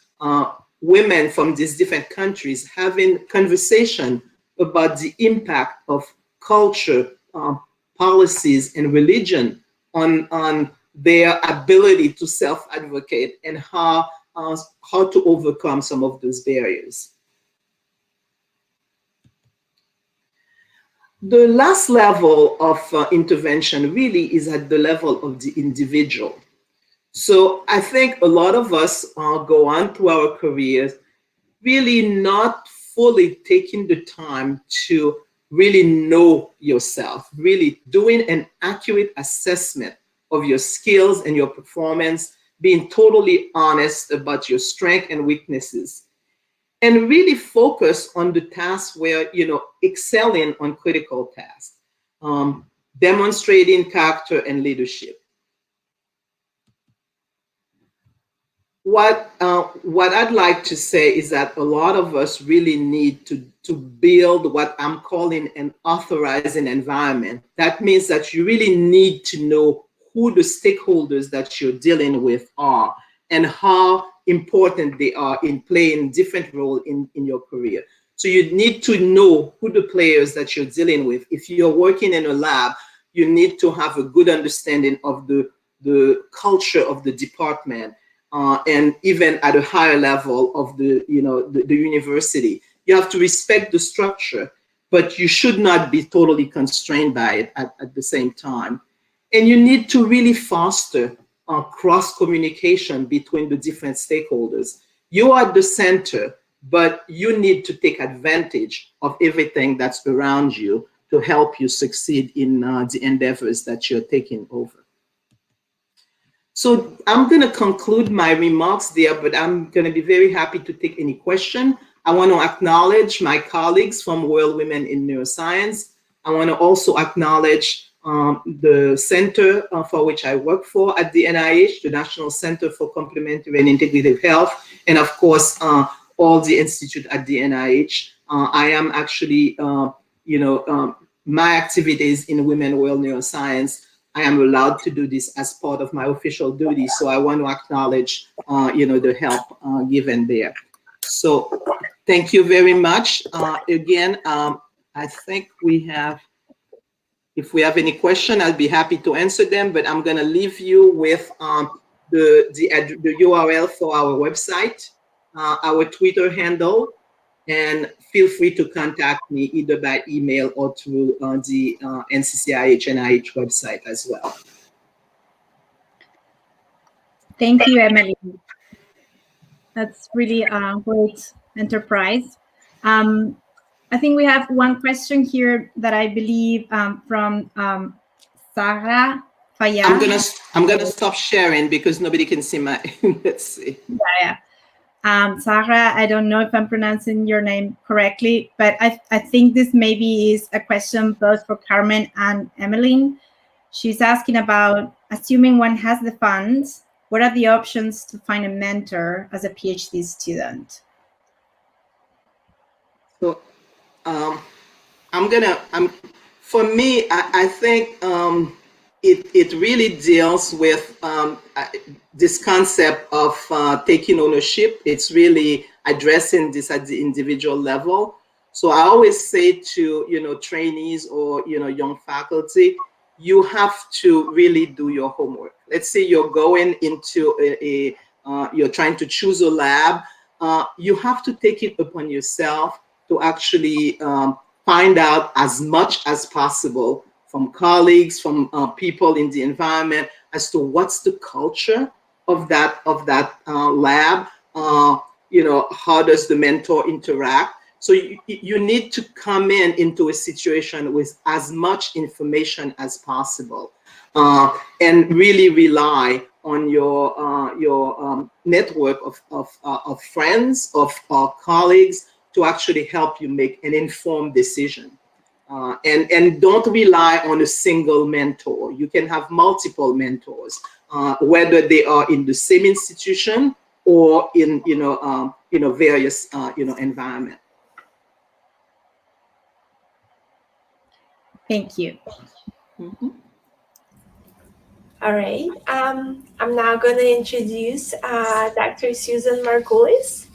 Women from these different countries having conversation about the impact of culture, policies, and religion on their ability to self-advocate, and how to overcome some of those barriers. The last level of intervention really is at the level of the individual. So I think a lot of us go on through our careers really not fully taking the time to really know yourself, really doing an accurate assessment of your skills and your performance, being totally honest about your strengths and weaknesses, and really focus on the tasks where, excelling on critical tasks, demonstrating character and leadership. What I'd like to say is that a lot of us really need to build what I'm calling an authorizing environment. That means that you really need to know who the stakeholders that you're dealing with are, and how important they are in playing different roles in your career. So you need to know who the players that you're dealing with. If you're working in a lab, you need to have a good understanding of the culture of the department, and even at a higher level of the university. You have to respect the structure, but you should not be totally constrained by it at the same time. And you need to really foster cross-communication between the different stakeholders. You are the center, but you need to take advantage of everything that's around you to help you succeed in the endeavors that you're taking over. So I'm going to conclude my remarks there, but I'm going to be very happy to take any question. I want to acknowledge my colleagues from World Women in Neuroscience. I want to also acknowledge the center for which I work for at the NIH, the National Center for Complementary and Integrative Health, and of course, all the institute at the NIH. I am actually, my activities in Women World Neuroscience, I am allowed to do this as part of my official duty. So I want to acknowledge, the help given there. So thank you very much. Again, I think we have, if we have any question, I'll be happy to answer them, but I'm gonna leave you with the URL for our website, our Twitter handle, and feel free to contact me either by email or through the NCCIH NIH website as well. Thank you, Emmeline. That's really a great enterprise. I think we have one question here that I believe from Sarah Fayad. I'm gonna stop sharing because nobody can see my. Let's see. Yeah. Sarah, I don't know if I'm pronouncing your name correctly, but I think this maybe is a question both for Carmen and Emmeline. She's asking about, assuming one has the funds, what are the options to find a mentor as a PhD student? So, for me, I think it really deals with this concept of taking ownership. It's really addressing this at the individual level. So I always say to trainees or young faculty, you have to really do your homework. Let's say you're going into you're trying to choose a lab. You have to take it upon yourself to actually find out as much as possible from colleagues, from people in the environment, as to what's the culture of that lab. How does the mentor interact? So you need to come into a situation with as much information as possible, and really rely on your network of friends, of colleagues, to actually help you make an informed decision. And don't rely on a single mentor. You can have multiple mentors, whether they are in the same institution or in various environment. Thank you. Mm-hmm. All right. I'm now going to introduce Dr. Susan Margulies.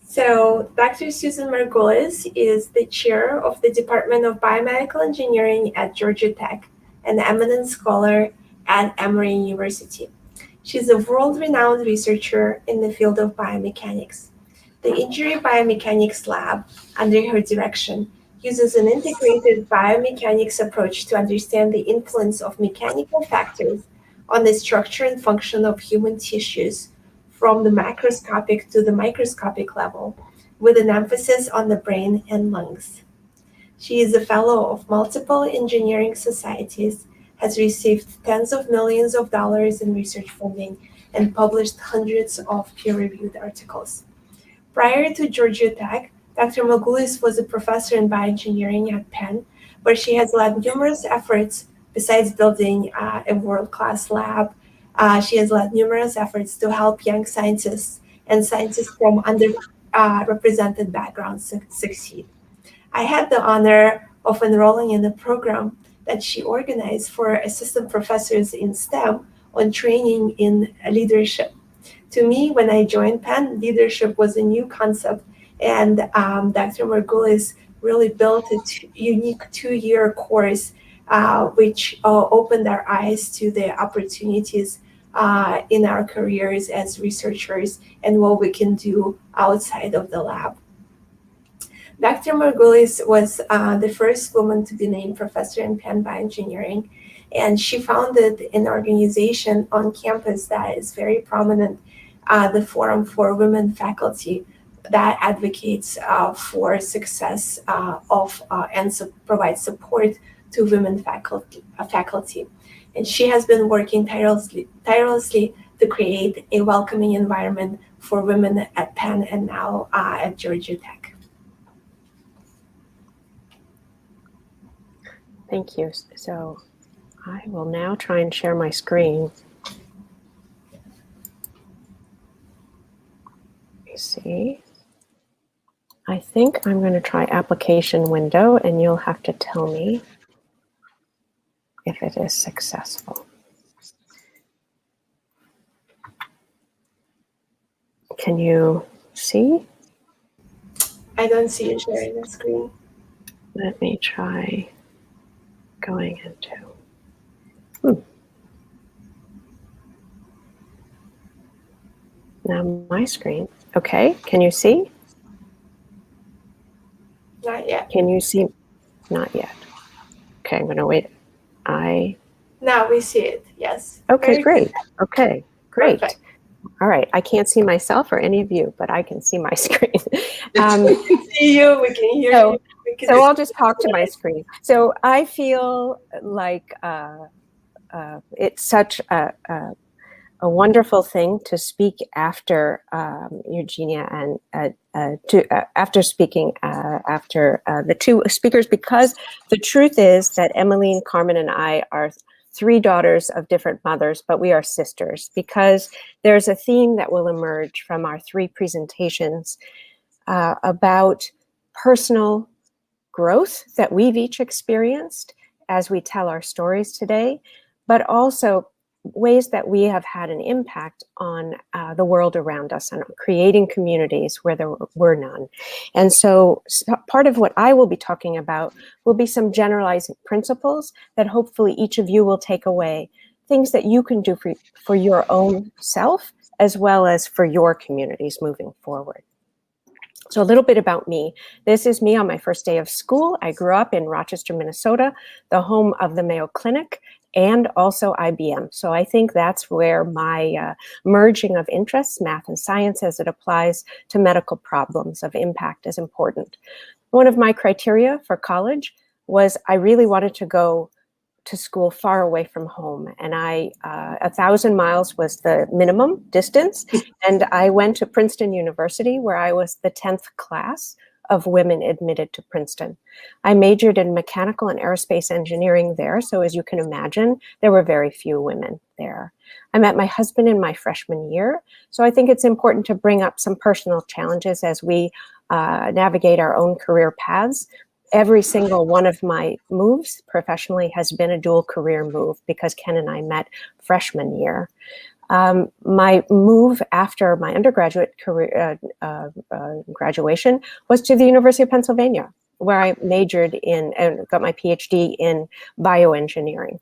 So Dr. Susan Margulies is the chair of the Department of Biomedical Engineering at Georgia Tech, an eminent scholar at Emory University. She's a world-renowned researcher in the field of biomechanics. The Injury Biomechanics Lab, under her direction, uses an integrated biomechanics approach to understand the influence of mechanical factors on the structure and function of human tissues from the macroscopic to the microscopic level, with an emphasis on the brain and lungs. She is a fellow of multiple engineering societies, has received tens of millions of dollars in research funding, and published hundreds of peer-reviewed articles. Prior to Georgia Tech, Dr. Margulies was a professor in bioengineering at Penn, where she has led numerous efforts besides building a world-class lab. She has led numerous efforts to help young scientists and scientists from underrepresented backgrounds succeed. I had the honor of enrolling in a program that she organized for assistant professors in STEM on training in leadership. To me, when I joined Penn, leadership was a new concept, and Dr. Margulies really built a unique 2-year course, which opened our eyes to the opportunities in our careers as researchers and what we can do outside of the lab. Dr. Margulies was the first woman to be named professor in Penn Bioengineering, and she founded an organization on campus that is very prominent, the Forum for Women Faculty, that advocates for success and provides support to women faculty. And she has been working tirelessly to create a welcoming environment for women at Penn and now at Georgia Tech. Thank you. So I will now try and share my screen. Let me see. I think I'm going to try application window, and you'll have to tell me if it is successful. Can you see? I don't see you sharing the screen. Let me try going into. Now my screen. Okay, can you see? Not yet. Can you see? Not yet. Okay, I'm going to wait. Now we see it, yes. Okay, Very great. good. Okay, great. Perfect. All right, I can't see myself or any of you, but I can see my screen. We can see you, we can hear you. So I'll just talk to my screen. So I feel like it's such a wonderful thing to speak after Eugenia and after speaking after the two speakers, because the truth is that Emmeline, Carmen, and I are 3 daughters of different mothers, but we are sisters, because there's a theme that will emerge from our 3 presentations about personal growth that we've each experienced as we tell our stories today, but also ways that we have had an impact on the world around us and creating communities where there were none. And so part of what I will be talking about will be some generalizing principles that hopefully each of you will take away, things that you can do for your own self, as well as for your communities moving forward. So a little bit about me. This is me on my first day of school. I grew up in Rochester, Minnesota, the home of the Mayo Clinic and also IBM. So I think that's where my merging of interests, math and science, as it applies to medical problems of impact, is important. One of my criteria for college was I really wanted to go to school far away from home. And 1,000 miles was the minimum distance. And I went to Princeton University, where I was the 10th class of women admitted to Princeton. I majored in mechanical and aerospace engineering there. So as you can imagine, there were very few women there. I met my husband in my freshman year. So I think it's important to bring up some personal challenges as we navigate our own career paths. Every single one of my moves professionally has been a dual career move because Ken and I met freshman year. My move after my undergraduate career graduation was to the University of Pennsylvania, where I majored in and got my PhD in bioengineering.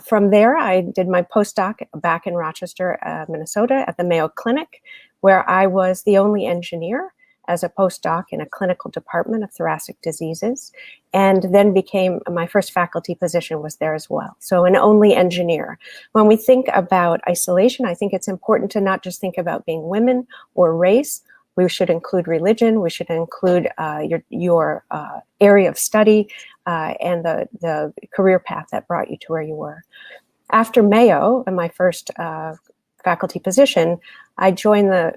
From there, I did my postdoc back in Rochester, Minnesota at the Mayo Clinic, where I was the only engineer as a postdoc in a clinical department of thoracic diseases, and then my first faculty position was there as well. So an only engineer. When we think about isolation, I think it's important to not just think about being women or race. We should include religion. We should include your area of study and the career path that brought you to where you were. After Mayo, in my first faculty position, I joined the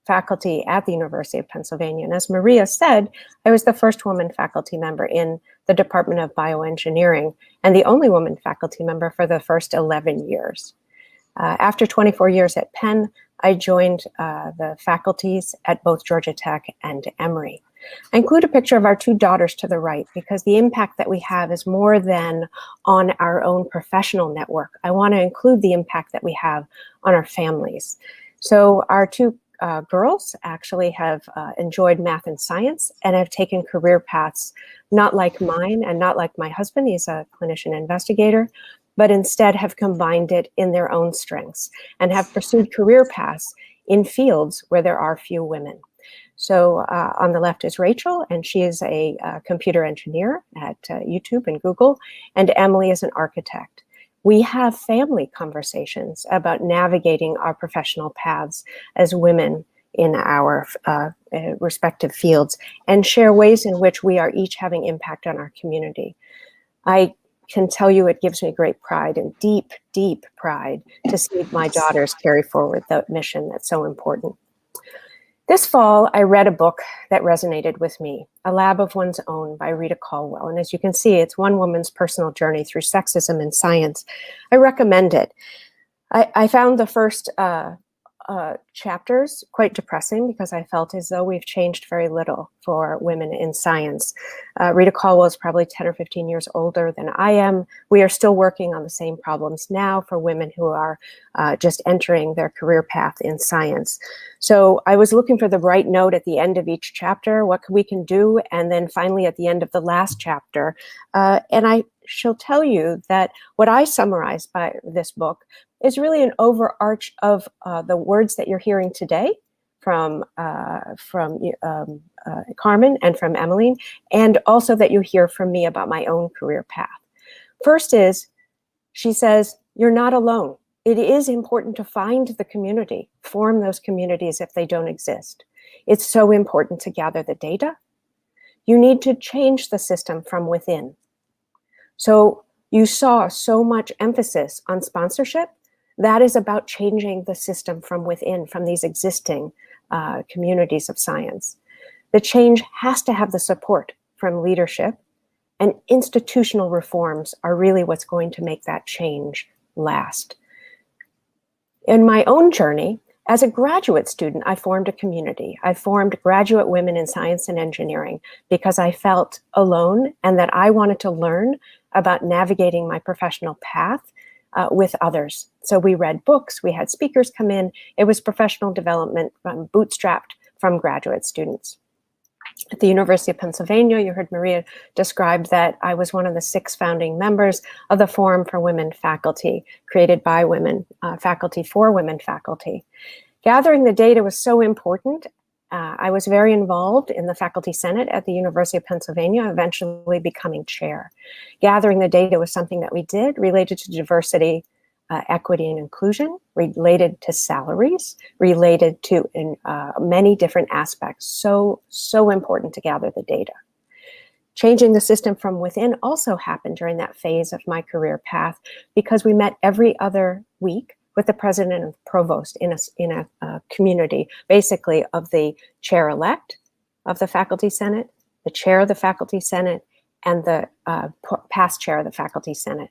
faculty at the University of Pennsylvania. And as Maria said, I was the first woman faculty member in the Department of Bioengineering and the only woman faculty member for the first 11 years. After 24 years at Penn, I joined the faculties at both Georgia Tech and Emory. I include a picture of our two daughters to the right because the impact that we have is more than on our own professional network. I want to include the impact that we have on our families. So our two girls actually have enjoyed math and science and have taken career paths not like mine and not like my husband, he's a clinician investigator, but instead have combined it in their own strengths and have pursued career paths in fields where there are few women. So on the left is Rachel, and she is a computer engineer at YouTube and Google, and Emily is an architect. We have family conversations about navigating our professional paths as women in our respective fields and share ways in which we are each having impact on our community. I can tell you it gives me great pride and deep, deep pride to see my daughters carry forward the mission that's so important. This fall, I read a book that resonated with me, A Lab of One's Own by Rita Caldwell. And as you can see, it's one woman's personal journey through sexism in science. I recommend it. I found the first chapters quite depressing because I felt as though we've changed very little for women in science. Rita Caldwell is probably 10 or 15 years older than I am. We are still working on the same problems now for women who are just entering their career path in science. So I was looking for the right note at the end of each chapter, what we can do, and then finally at the end of the last chapter. And I shall tell you that what I summarized by this book is really an overarch of the words that you're hearing today from Carmen and from Emmeline, and also that you hear from me about my own career path. First is, she says, you're not alone. It is important to find the community, form those communities if they don't exist. It's so important to gather the data. You need to change the system from within. So you saw so much emphasis on sponsorship. That is about changing the system from within, from these existing communities of science. The change has to have the support from leadership, and institutional reforms are really what's going to make that change last. In my own journey, as a graduate student, I formed a community. I formed graduate women in science and engineering because I felt alone and that I wanted to learn about navigating my professional path with others. So we read books, we had speakers come in. It was professional development bootstrapped from graduate students. At the University of Pennsylvania, you heard Maria describe that I was one of the 6 founding members of the Forum for Women Faculty, created by women faculty for women faculty. Gathering the data was so important I was very involved in the faculty senate at the University of Pennsylvania, eventually becoming chair. Gathering the data was something that we did related to diversity, equity, and inclusion, related to salaries, related to many different aspects. So important to gather the data. Changing the system from within also happened during that phase of my career path, because we met every other week with the president and provost in a community, basically of the chair-elect of the faculty senate, the chair of the faculty senate, and the past chair of the faculty senate.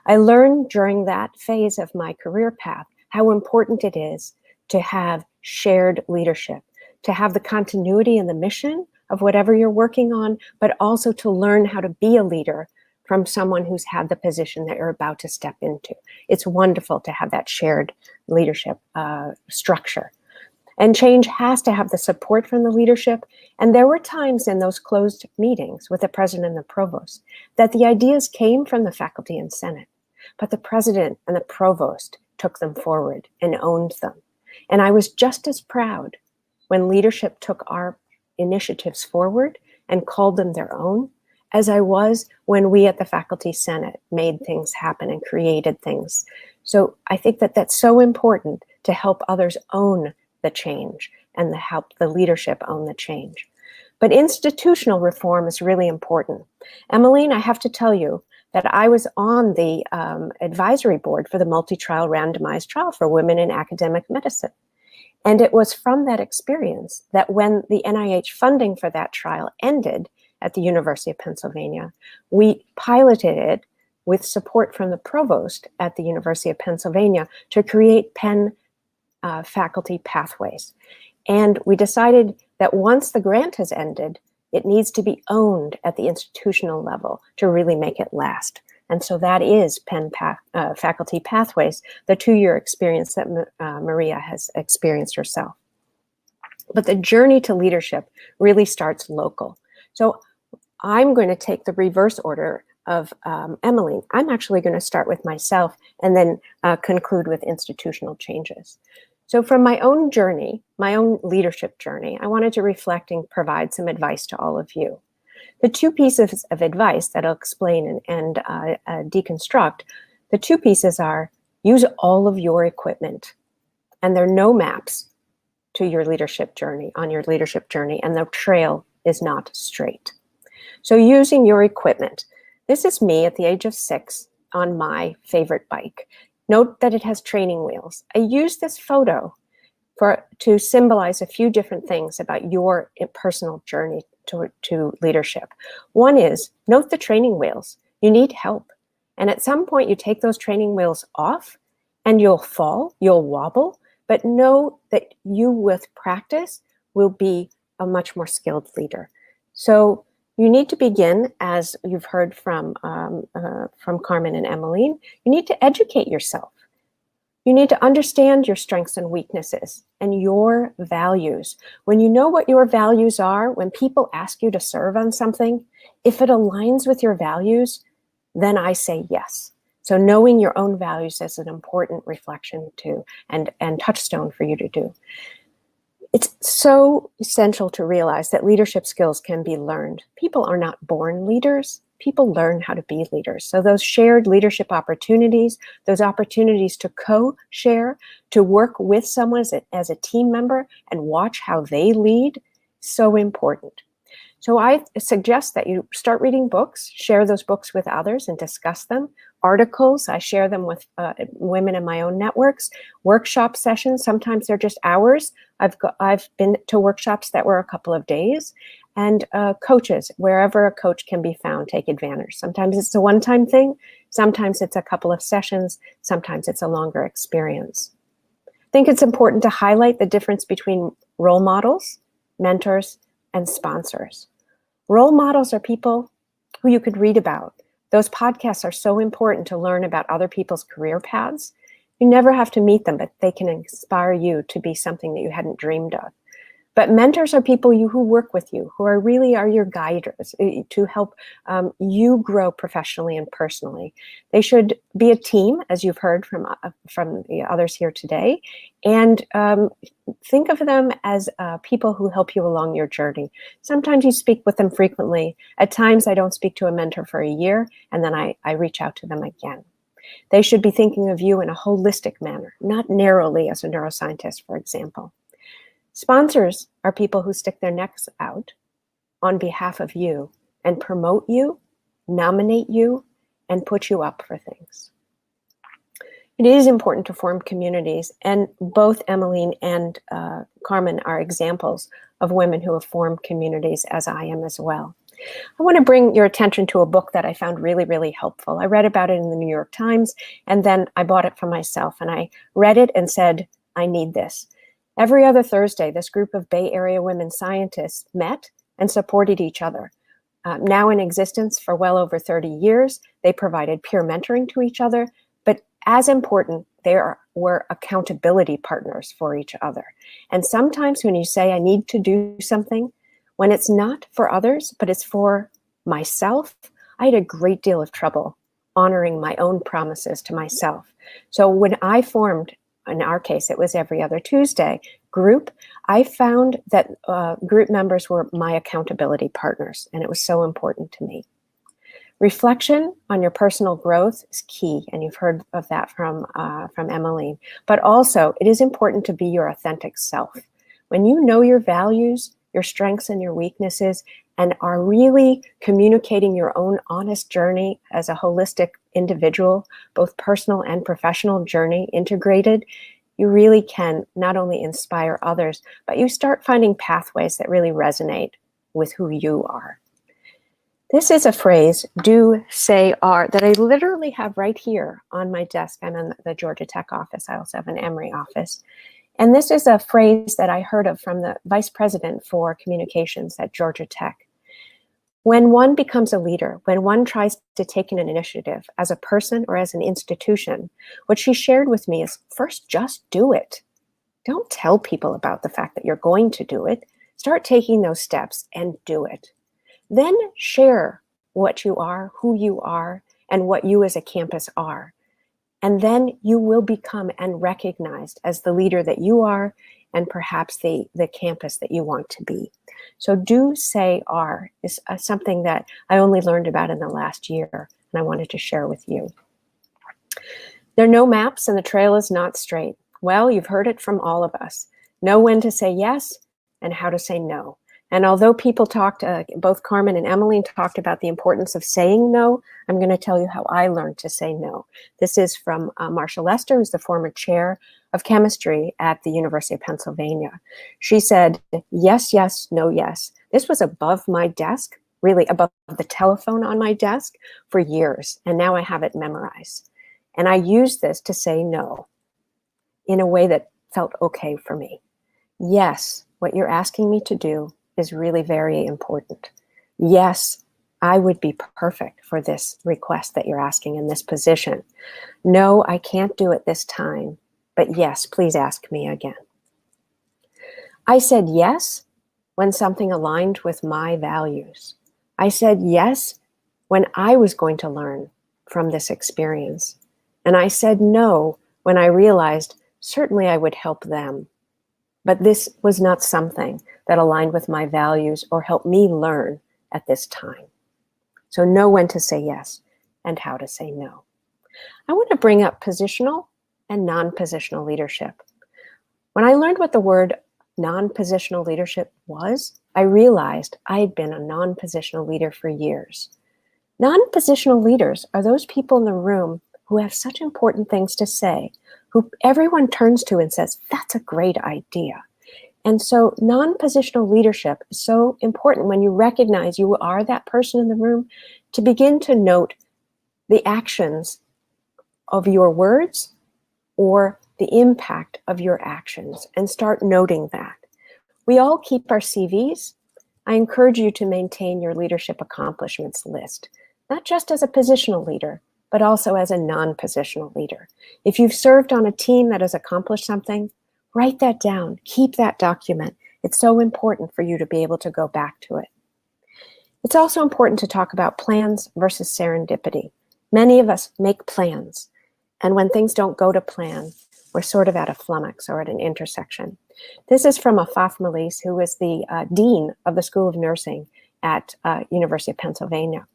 I learned during that phase of my career path how important it is to have shared leadership, to have the continuity and the mission of whatever you're working on, but also to learn how to be a leader from someone who's had the position that you're about to step into. It's wonderful to have that shared leadership structure. And change has to have the support from the leadership. And there were times in those closed meetings with the president and the provost that the ideas came from the faculty and senate, but the president and the provost took them forward and owned them. And I was just as proud when leadership took our initiatives forward and called them their own, as I was when we at the faculty senate made things happen and created things. So I think that that's so important to help others own the change and to help the leadership own the change. But institutional reform is really important. Emmeline, I have to tell you that I was on the advisory board for the multi-trial randomized trial for women in academic medicine. And it was from that experience that when the NIH funding for that trial ended at the University of Pennsylvania, we piloted it with support from the provost at the University of Pennsylvania to create Penn faculty pathways. And we decided that once the grant has ended, it needs to be owned at the institutional level to really make it last. And so that is Penn faculty pathways, the 2-year experience that Maria has experienced herself. But the journey to leadership really starts local. So I'm going to take the reverse order of Emmeline. I'm actually going to start with myself and then conclude with institutional changes. So from my own journey, my own leadership journey, I wanted to reflect and provide some advice to all of you. The 2 pieces of advice that I'll explain and deconstruct, the 2 pieces are: use all of your equipment. And there are no maps to your leadership journey, on your leadership journey, and the trail is not straight. So using your equipment. This is me at the age of 6 on my favorite bike. Note that it has training wheels. I use this photo to symbolize a few different things about your personal journey to leadership. One is, note the training wheels. You need help. And at some point you take those training wheels off and you'll fall, you'll wobble, but know that you with practice will be a much more skilled leader. So you need to begin, as you've heard from Carmen and Emmeline, you need to educate yourself. You need to understand your strengths and weaknesses and your values. When you know what your values are, when people ask you to serve on something, if it aligns with your values, then I say yes. So knowing your own values is an important reflection too, and touchstone for you to do. It's so essential to realize that leadership skills can be learned. People are not born leaders. People learn how to be leaders. So those shared leadership opportunities, those opportunities to co-share, to work with someone as a team member and watch how they lead, so important. So I suggest that you start reading books, share those books with others and discuss them. Articles, I share them with women in my own networks. Workshop sessions, sometimes they're just hours. I've been to workshops that were a couple of days. And coaches, wherever a coach can be found, take advantage. Sometimes it's a one-time thing. Sometimes it's a couple of sessions. Sometimes it's a longer experience. I think it's important to highlight the difference between role models, mentors, and sponsors. Role models are people who you could read about. Those podcasts are so important to learn about other people's career paths. You never have to meet them, but they can inspire you to be something that you hadn't dreamed of. But mentors are people who work with you, who really are your guiders to help you grow professionally and personally. They should be a team, as you've heard from the others here today, and think of them as people who help you along your journey. Sometimes you speak with them frequently. At times I don't speak to a mentor for a year, and then I reach out to them again. They should be thinking of you in a holistic manner, not narrowly as a neuroscientist, for example. Sponsors are people who stick their necks out on behalf of you and promote you, nominate you, and put you up for things. It is important to form communities, and both Emmeline and Carmen are examples of women who have formed communities, as I am as well. I want to bring your attention to a book that I found really, really helpful. I read about it in the New York Times, and then I bought it for myself, and I read it and said, I need this. Every other Thursday, this group of Bay Area women scientists met and supported each other. Now in existence for well over 30 years, they provided peer mentoring to each other, but as important, they were accountability partners for each other. And sometimes when you say, I need to do something, when it's not for others, but it's for myself, I had a great deal of trouble honoring my own promises to myself. So when I formed, in our case, it was every other Tuesday group, I found that group members were my accountability partners, and it was so important to me. Reflection on your personal growth is key, and you've heard of that from Emmeline. But also, it is important to be your authentic self. When you know your values, your strengths and your weaknesses, and are really communicating your own honest journey as a holistic individual, both personal and professional journey integrated, you really can not only inspire others, but you start finding pathways that really resonate with who you are. This is a phrase, do, say, are, that I literally have right here on my desk. I'm in the Georgia Tech office. I also have an Emory office. And this is a phrase that I heard of from the vice president for communications at Georgia Tech. When one becomes a leader, when one tries to take an initiative as a person or as an institution, what she shared with me is first, just do it. Don't tell people about the fact that you're going to do it. Start taking those steps and do it. Then share what you are, who you are, and what you as a campus are. And then you will become and recognized as the leader that you are and perhaps the campus that you want to be. So do, say, are is something that I only learned about in the last year, and I wanted to share with you. There are no maps and the trail is not straight. Well, you've heard it from all of us. Know when to say yes and how to say no. And although people talked, both Carmen and Emmeline talked about the importance of saying no, I'm going to tell you how I learned to say no. This is from Marcia Lester, who's the former chair of chemistry at the University of Pennsylvania. She said, yes, yes, no, yes. This was above my desk, really above the telephone on my desk for years. And now I have it memorized. And I used this to say no in a way that felt okay for me. Yes, what you're asking me to do is really very important. Yes, I would be perfect for this request that you're asking in this position. No, I can't do it this time, but yes, please ask me again. I said yes when something aligned with my values. I said yes when I was going to learn from this experience. And I said no when I realized certainly I would help them. But this was not something that aligned with my values or helped me learn at this time. So know when to say yes and how to say no. I want to bring up positional and non-positional leadership. When I learned what the word non-positional leadership was, I realized I had been a non-positional leader for years. Non-positional leaders are those people in the room who have such important things to say, who everyone turns to and says, that's a great idea. And so non-positional leadership is so important when you recognize you are that person in the room to begin to note the actions of your words or the impact of your actions and start noting that. We all keep our CVs. I encourage you to maintain your leadership accomplishments list, not just as a positional leader, but also as a non-positional leader. If you've served on a team that has accomplished something, write that down, keep that document, It's so important for you to be able to go back to it. It's also important to talk about plans versus serendipity. Many of us make plans, and when things don't go to plan, we're sort of at a flummox or at an intersection. This is from Margulies, who is the dean of the School of Nursing at University of Pennsylvania.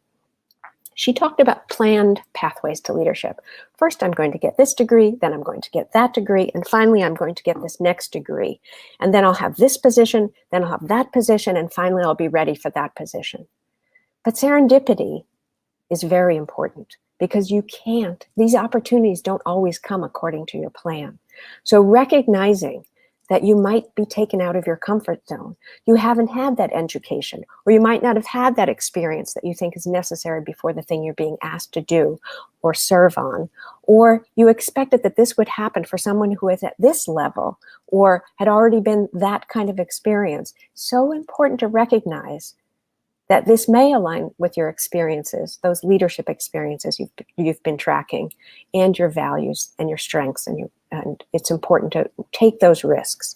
She talked about planned pathways to leadership. First, I'm going to get this degree, then I'm going to get that degree, and finally, I'm going to get this next degree. And then I'll have this position, then I'll have that position, and finally, I'll be ready for that position. But serendipity is very important because these opportunities don't always come according to your plan. So recognizing that you might be taken out of your comfort zone. You haven't had that education, or you might not have had that experience that you think is necessary before the thing you're being asked to do or serve on, or you expected that this would happen for someone who is at this level or had already been that kind of experience. So important to recognize that this may align with your experiences, those leadership experiences you've been tracking, and your values and your strengths, and it's important to take those risks.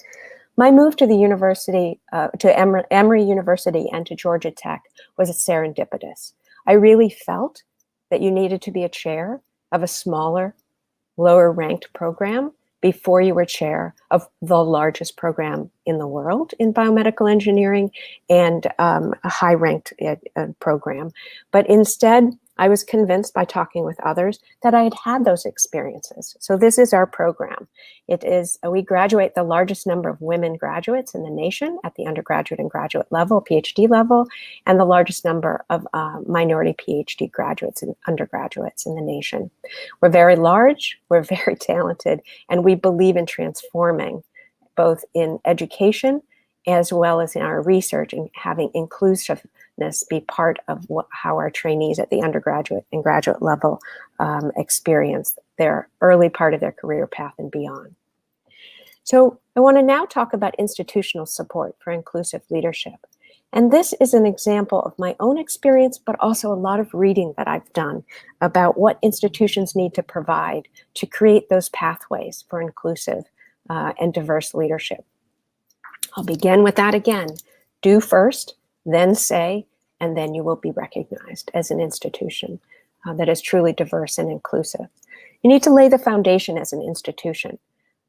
My move to the university, to Emory University and to Georgia Tech was serendipitous. I really felt that you needed to be a chair of a smaller, lower ranked program before you were chair of the largest program in the world in biomedical engineering and a high-ranked program. But instead, I was convinced by talking with others that I had had those experiences. So this is our program. It is, we graduate the largest number of women graduates in the nation at the undergraduate and graduate level, PhD level, and the largest number of minority PhD graduates and undergraduates in the nation. We're very large, we're very talented, and we believe in transforming both in education as well as in our research and having inclusiveness be part of how our trainees at the undergraduate and graduate level experience their early part of their career path and beyond. So I want to now talk about institutional support for inclusive leadership. And this is an example of my own experience, but also a lot of reading that I've done about what institutions need to provide to create those pathways for inclusive and diverse leadership. I'll begin with that again. Do first, then say, and then you will be recognized as an institution that is truly diverse and inclusive. You need to lay the foundation as an institution.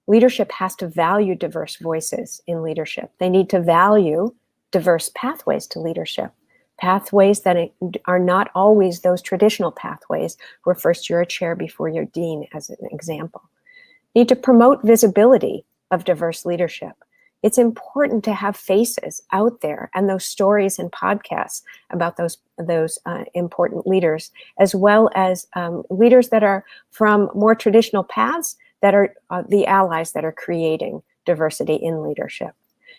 Leadership has to value diverse voices in leadership. They need to value diverse pathways to leadership, pathways that are not always those traditional pathways where first you're a chair before you're dean, as an example. You need to promote visibility of diverse leadership. It's important to have faces out there and those stories and podcasts about those important leaders, as well as leaders that are from more traditional paths that are the allies that are creating diversity in leadership.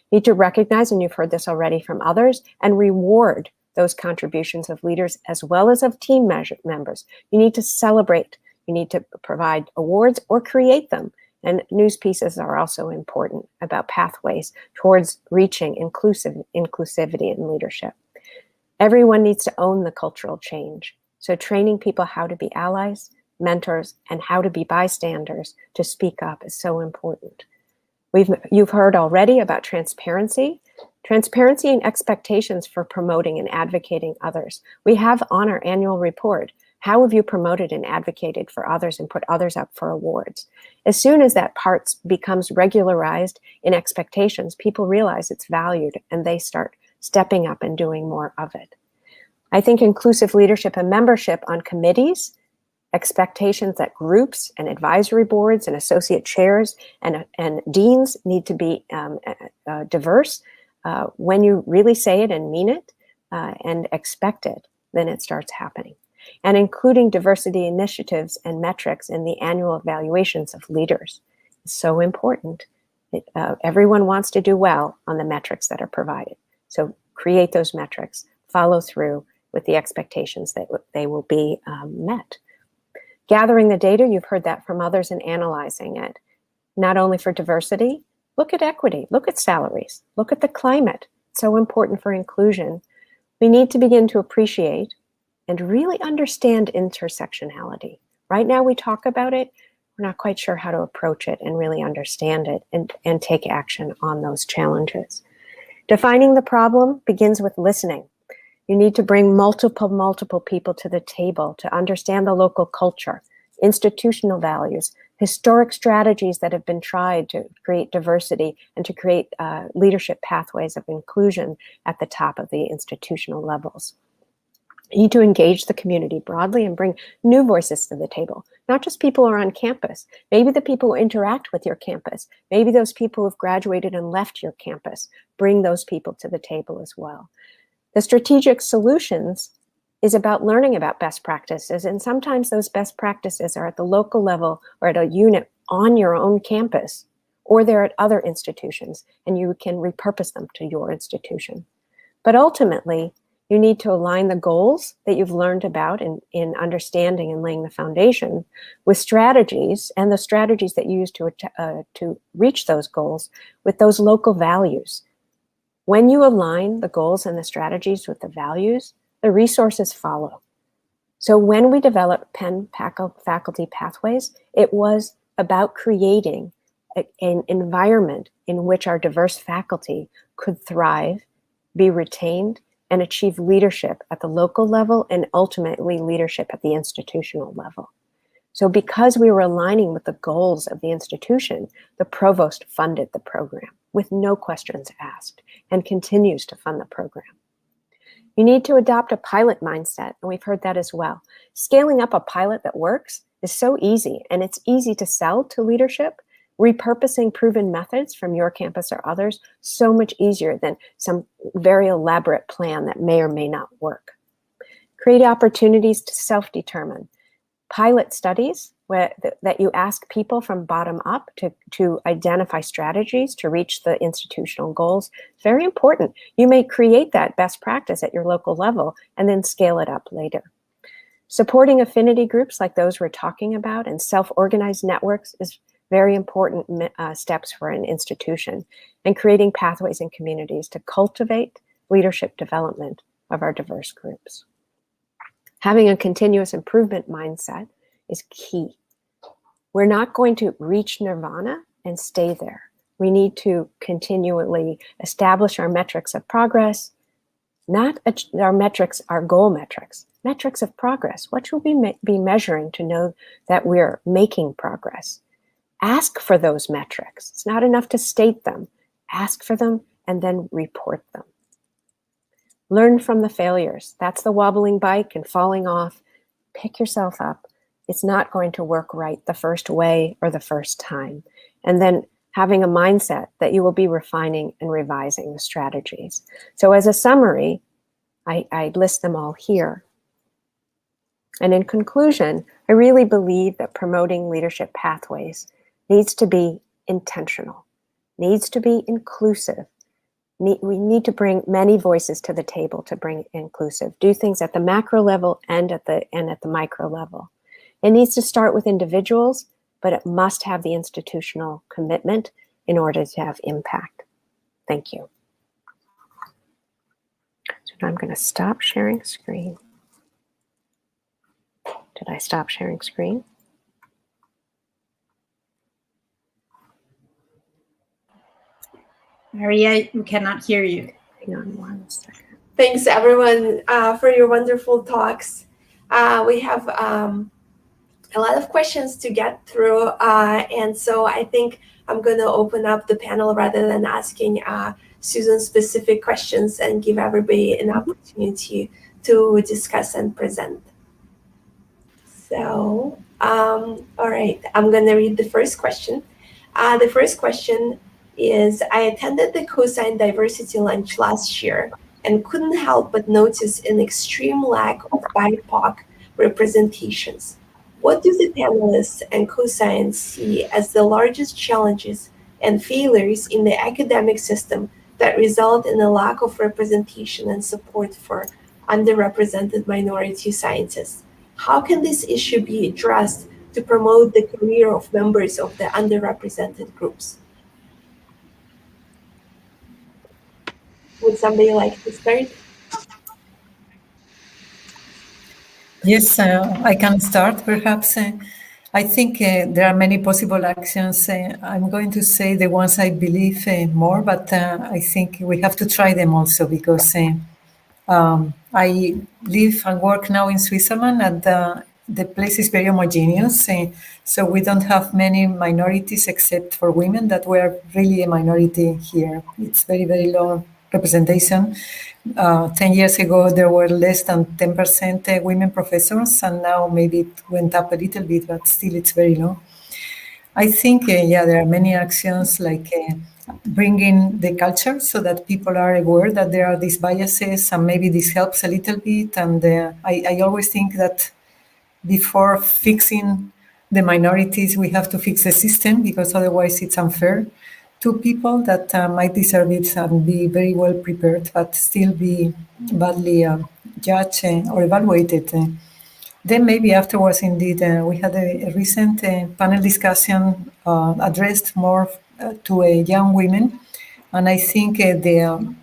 You need to recognize, and you've heard this already from others, and reward those contributions of leaders as well as of team members. You need to celebrate. You need to provide awards or create them. And news pieces are also important about pathways towards reaching inclusivity in leadership. Everyone needs to own the cultural change. So training people how to be allies, mentors, and how to be bystanders to speak up is so important. You've heard already about transparency and expectations for promoting and advocating others. We have on our annual report, how have you promoted and advocated for others and put others up for awards? As soon as that part becomes regularized in expectations, people realize it's valued and they start stepping up and doing more of it. I think inclusive leadership and membership on committees, expectations that groups and advisory boards and associate chairs and deans need to be diverse. When you really say it and mean it and expect it, then it starts happening. And including diversity initiatives and metrics in the annual evaluations of leaders is so important. Everyone wants to do well on the metrics that are provided. So create those metrics, follow through with the expectations that they will be met. Gathering the data, you've heard that from others, and analyzing it, not only for diversity, look at equity, look at salaries, look at the climate. It's so important for inclusion. We need to begin to appreciate and really understand intersectionality. Right now we talk about it, we're not quite sure how to approach it and really understand it and take action on those challenges. Defining the problem begins with listening. You need to bring multiple people to the table to understand the local culture, institutional values, historic strategies that have been tried to create diversity and to create leadership pathways of inclusion at the top of the institutional levels. You need to engage the community broadly and bring new voices to the table, not just people who are on campus. Maybe the people who interact with your campus, maybe those people who've graduated and left your campus, bring those people to the table as well. The strategic solutions is about learning about best practices, and sometimes those best practices are at the local level or at a unit on your own campus, or they're at other institutions, and you can repurpose them to your institution. But ultimately, you need to align the goals that you've learned about in understanding and laying the foundation with strategies, and the strategies that you use to reach those goals with those local values. When you align the goals and the strategies with the values, the resources follow. So when we developed Penn faculty pathways, it was about creating an environment in which our diverse faculty could thrive, be retained, and achieve leadership at the local level and ultimately leadership at the institutional level. So because we were aligning with the goals of the institution, the provost funded the program with no questions asked and continues to fund the program. You need to adopt a pilot mindset, and we've heard that as well. Scaling up a pilot that works is so easy, and it's easy to sell to leadership. Repurposing proven methods from your campus or others, so much easier than some very elaborate plan that may or may not work. Create opportunities to self-determine. Pilot studies that you ask people from bottom up to identify strategies to reach the institutional goals. Very important. You may create that best practice at your local level and then scale it up later. Supporting affinity groups like those we're talking about and self-organized networks is very important steps for an institution, and creating pathways and communities to cultivate leadership development of our diverse groups. Having a continuous improvement mindset is key. We're not going to reach nirvana and stay there. We need to continually establish our metrics of progress, not our metrics, our goal metrics, metrics of progress. What should we be measuring to know that we're making progress? Ask for those metrics. It's not enough to state them. Ask for them and then report them. Learn from the failures. That's the wobbling bike and falling off. Pick yourself up. It's not going to work right the first way or the first time. And then having a mindset that you will be refining and revising the strategies. So as a summary, I list them all here. And in conclusion, I really believe that promoting leadership pathways needs to be intentional, needs to be inclusive. We need to bring many voices to the table to bring inclusive. Do things at the macro level and at the micro level. It needs to start with individuals, but it must have the institutional commitment in order to have impact. Thank you. So now I'm going to stop sharing screen. Did I stop sharing screen? Maria, we cannot hear you. Hang on 1 second. Thanks, everyone, for your wonderful talks. We have a lot of questions to get through, and so I think I'm going to open up the panel rather than asking Susan-specific questions and give everybody an opportunity to discuss and present. So, all right, I'm going to read the first question. The first question is, I attended the Cosyne diversity lunch last year and couldn't help but notice an extreme lack of BIPOC representations. What do the panelists and Cosyne see as the largest challenges and failures in the academic system that result in a lack of representation and support for underrepresented minority scientists? How can this issue be addressed to promote the career of members of the underrepresented groups? Would somebody like to start? Yes, I can start perhaps. I think there are many possible actions. I'm going to say the ones I believe more, but I think we have to try them also because I live and work now in Switzerland, and the place is very homogeneous. So we don't have many minorities except for women that were really a minority here. It's very, very low representation. 10 years ago, there were less than 10% women professors, and now maybe it went up a little bit, but still it's very low. I think, yeah, there are many actions like bringing the culture so that people are aware that there are these biases, and maybe this helps a little bit. And I always think that before fixing the minorities, we have to fix the system, because otherwise it's unfair to people that might deserve it and be very well prepared, but still be badly judged or evaluated. Then maybe afterwards, indeed, we had a recent panel discussion addressed more to young women. And I think the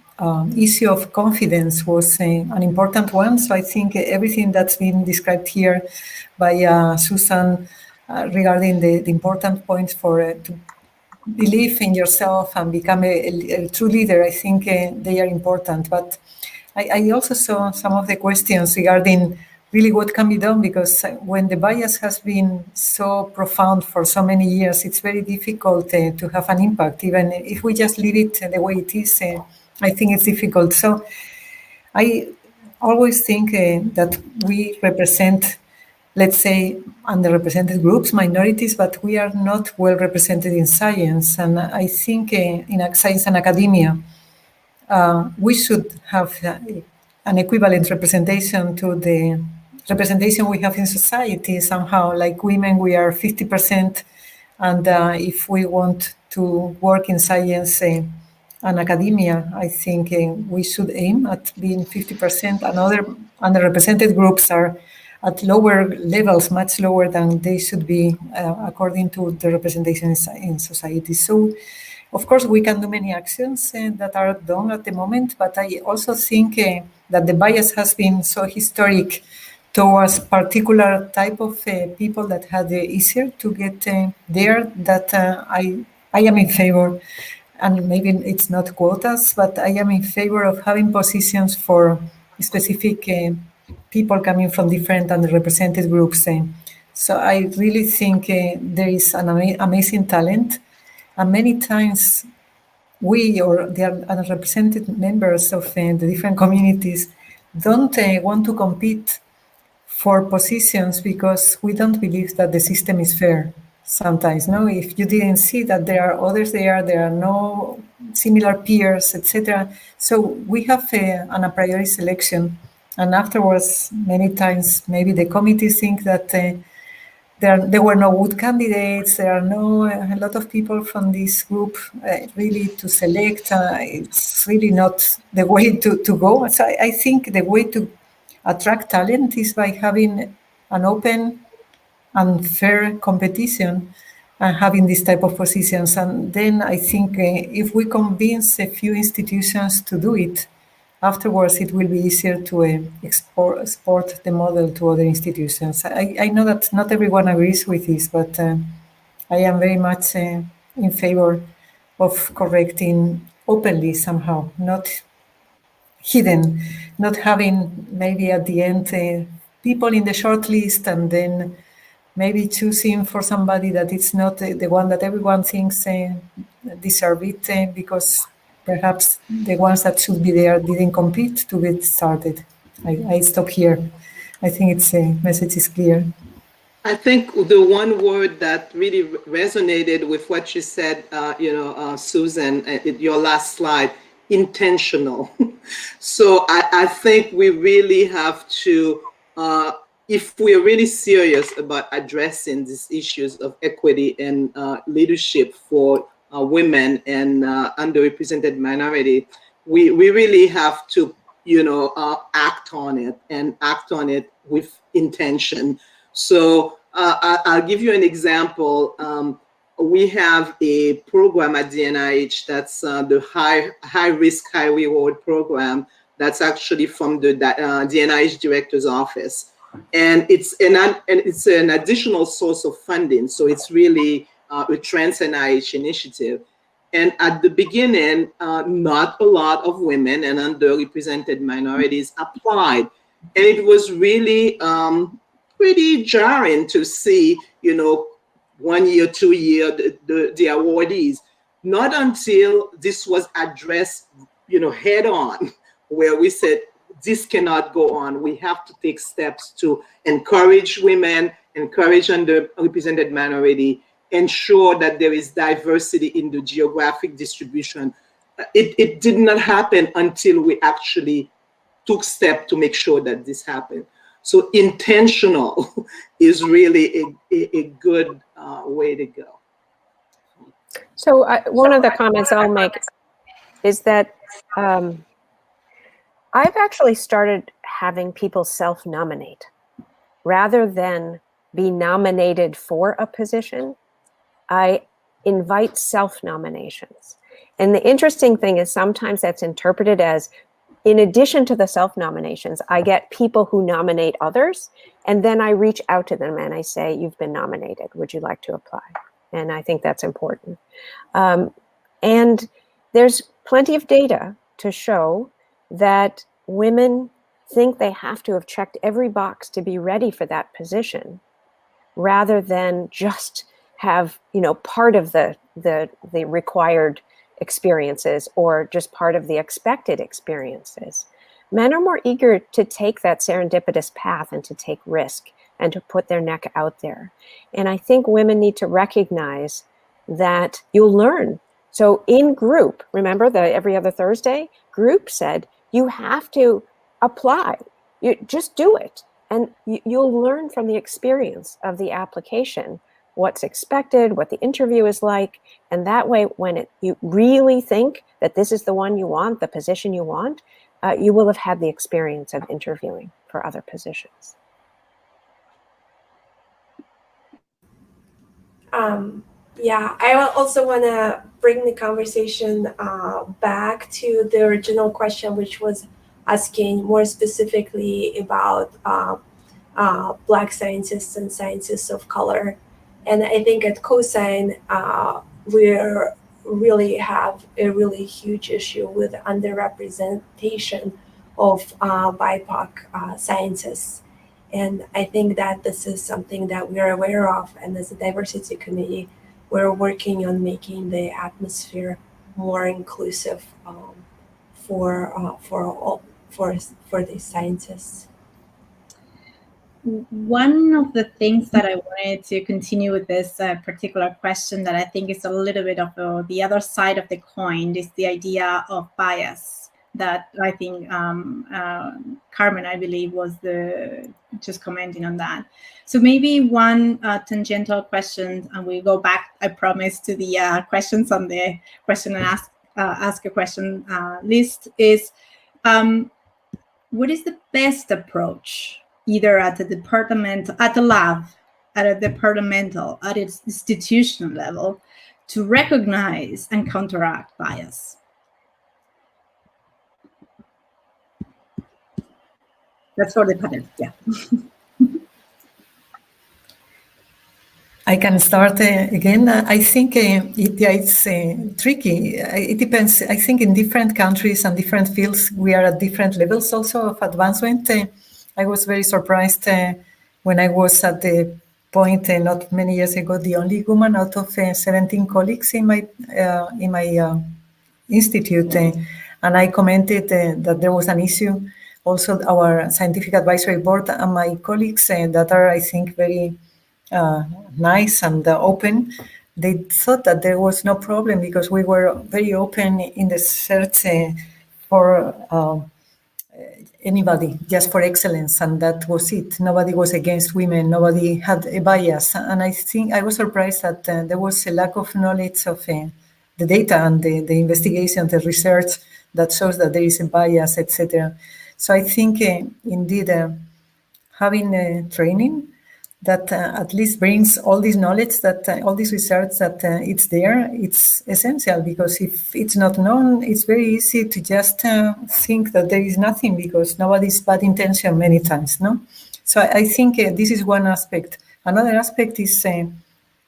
issue of confidence was an important one. So I think everything that's been described here by Susan regarding the important points for to believe in yourself and become a true leader, I think they are important. But I also saw some of the questions regarding really what can be done, because when the bias has been so profound for so many years, it's very difficult to have an impact. Even if we just leave it the way it is, I think it's difficult. So I always think that we represent, let's say, underrepresented groups, minorities, but we are not well represented in science. And I think in science and academia, we should have an equivalent representation to the representation we have in society somehow. Like women, we are 50%. And if we want to work in science and academia, I think we should aim at being 50%. And other underrepresented groups are at lower levels, much lower than they should be according to the representation in society. So, of course, we can do many actions that are done at the moment, but I also think that the bias has been so historic towards particular type of people that had easier to get there that I am in favor, and maybe it's not quotas, but I am in favor of having positions for specific people coming from different underrepresented groups. So I really think there is an amazing talent, and many times we or the underrepresented members of the different communities don't want to compete for positions because we don't believe that the system is fair. Sometimes, no, if you didn't see that there are others there are no similar peers, etc. So we have an a priori selection, and afterwards, many times, maybe the committees think that there were no good candidates. There are a lot of people from this group really to select. It's really not the way to go. So I think the way to attract talent is by having an open and fair competition and having this type of positions. And then I think if we convince a few institutions to do it, afterwards it will be easier to export the model to other institutions. I know that not everyone agrees with this, but I am very much in favor of correcting openly somehow, not hidden, not having maybe at the end people in the short list and then maybe choosing for somebody that it's not the one that everyone thinks deserve it because perhaps the ones that should be there didn't compete to get started. I stop here. I think its message is clear. I think the one word that really resonated with what you said, Susan, your last slide, intentional. So I think we really have to, if we're really serious about addressing these issues of equity and leadership for women and underrepresented minority, we really have to, act on it and act on it with intention. So I'll give you an example. We have a program at the NIH that's the high risk, high reward program that's actually from the NIH director's office. And it's an additional source of funding. So it's really a trans NIH initiative. And at the beginning, not a lot of women and underrepresented minorities applied. And it was really pretty jarring to see, 1 year, 2 year, the awardees. Not until this was addressed, head on, where we said, this cannot go on. We have to take steps to encourage women, encourage underrepresented minority, ensure that there is diversity in the geographic distribution. It did not happen until we actually took steps to make sure that this happened. So intentional is really a good way to go. So one of the comments I'll make is that I've actually started having people self-nominate rather than be nominated for a position. I invite self-nominations. And the interesting thing is sometimes that's interpreted as, in addition to the self-nominations, I get people who nominate others, and then I reach out to them and I say, you've been nominated, would you like to apply? And I think that's important. And there's plenty of data to show that women think they have to have checked every box to be ready for that position, rather than just have, part of the required experiences or just part of the expected experiences. Men are more eager to take that serendipitous path and to take risk and to put their neck out there. And I think women need to recognize that you'll learn. So in group, remember the every other Thursday group said, you have to apply. You just do it. And you'll learn from the experience of the application, what's expected, what the interview is like. And that way, when you really think that this is the one you want, the position you want, you will have had the experience of interviewing for other positions. Yeah, I also want to bring the conversation back to the original question, which was asking more specifically about Black scientists and scientists of color. And I think at Cosyne, we really have a really huge issue with underrepresentation of BIPOC scientists. And I think that this is something that we are aware of, and as a diversity committee, we're working on making the atmosphere more inclusive for these scientists. One of the things that I wanted to continue with this particular question that I think is a little bit of the other side of the coin is the idea of bias that I think Carmen, I believe, was just commenting on that. So maybe one tangential question, and we'll go back, I promise, to the questions on the question and ask a question list is, what is the best approach, either at the department, at the lab, at a departmental, at its institutional level, to recognize and counteract bias? That's for the panel, yeah. I can start again. I think it's tricky. It depends. I think in different countries and different fields, we are at different levels also of advancement. I was very surprised when I was at the point not many years ago, the only woman out of 17 colleagues in my institute. And I commented that there was an issue. Also, our scientific advisory board and my colleagues that are, I think, very nice and open, they thought that there was no problem because we were very open in the search for anybody, just for excellence, and that was it. Nobody was against women, nobody had a bias. And I think I was surprised that there was a lack of knowledge of the data and the investigation, the research that shows that there is a bias, etc. So I think indeed having training that at least brings all this knowledge, that all this research, that it's there, it's essential, because if it's not known, it's very easy to just think that there is nothing because nobody's bad intention many times, no? So I think this is one aspect. Another aspect is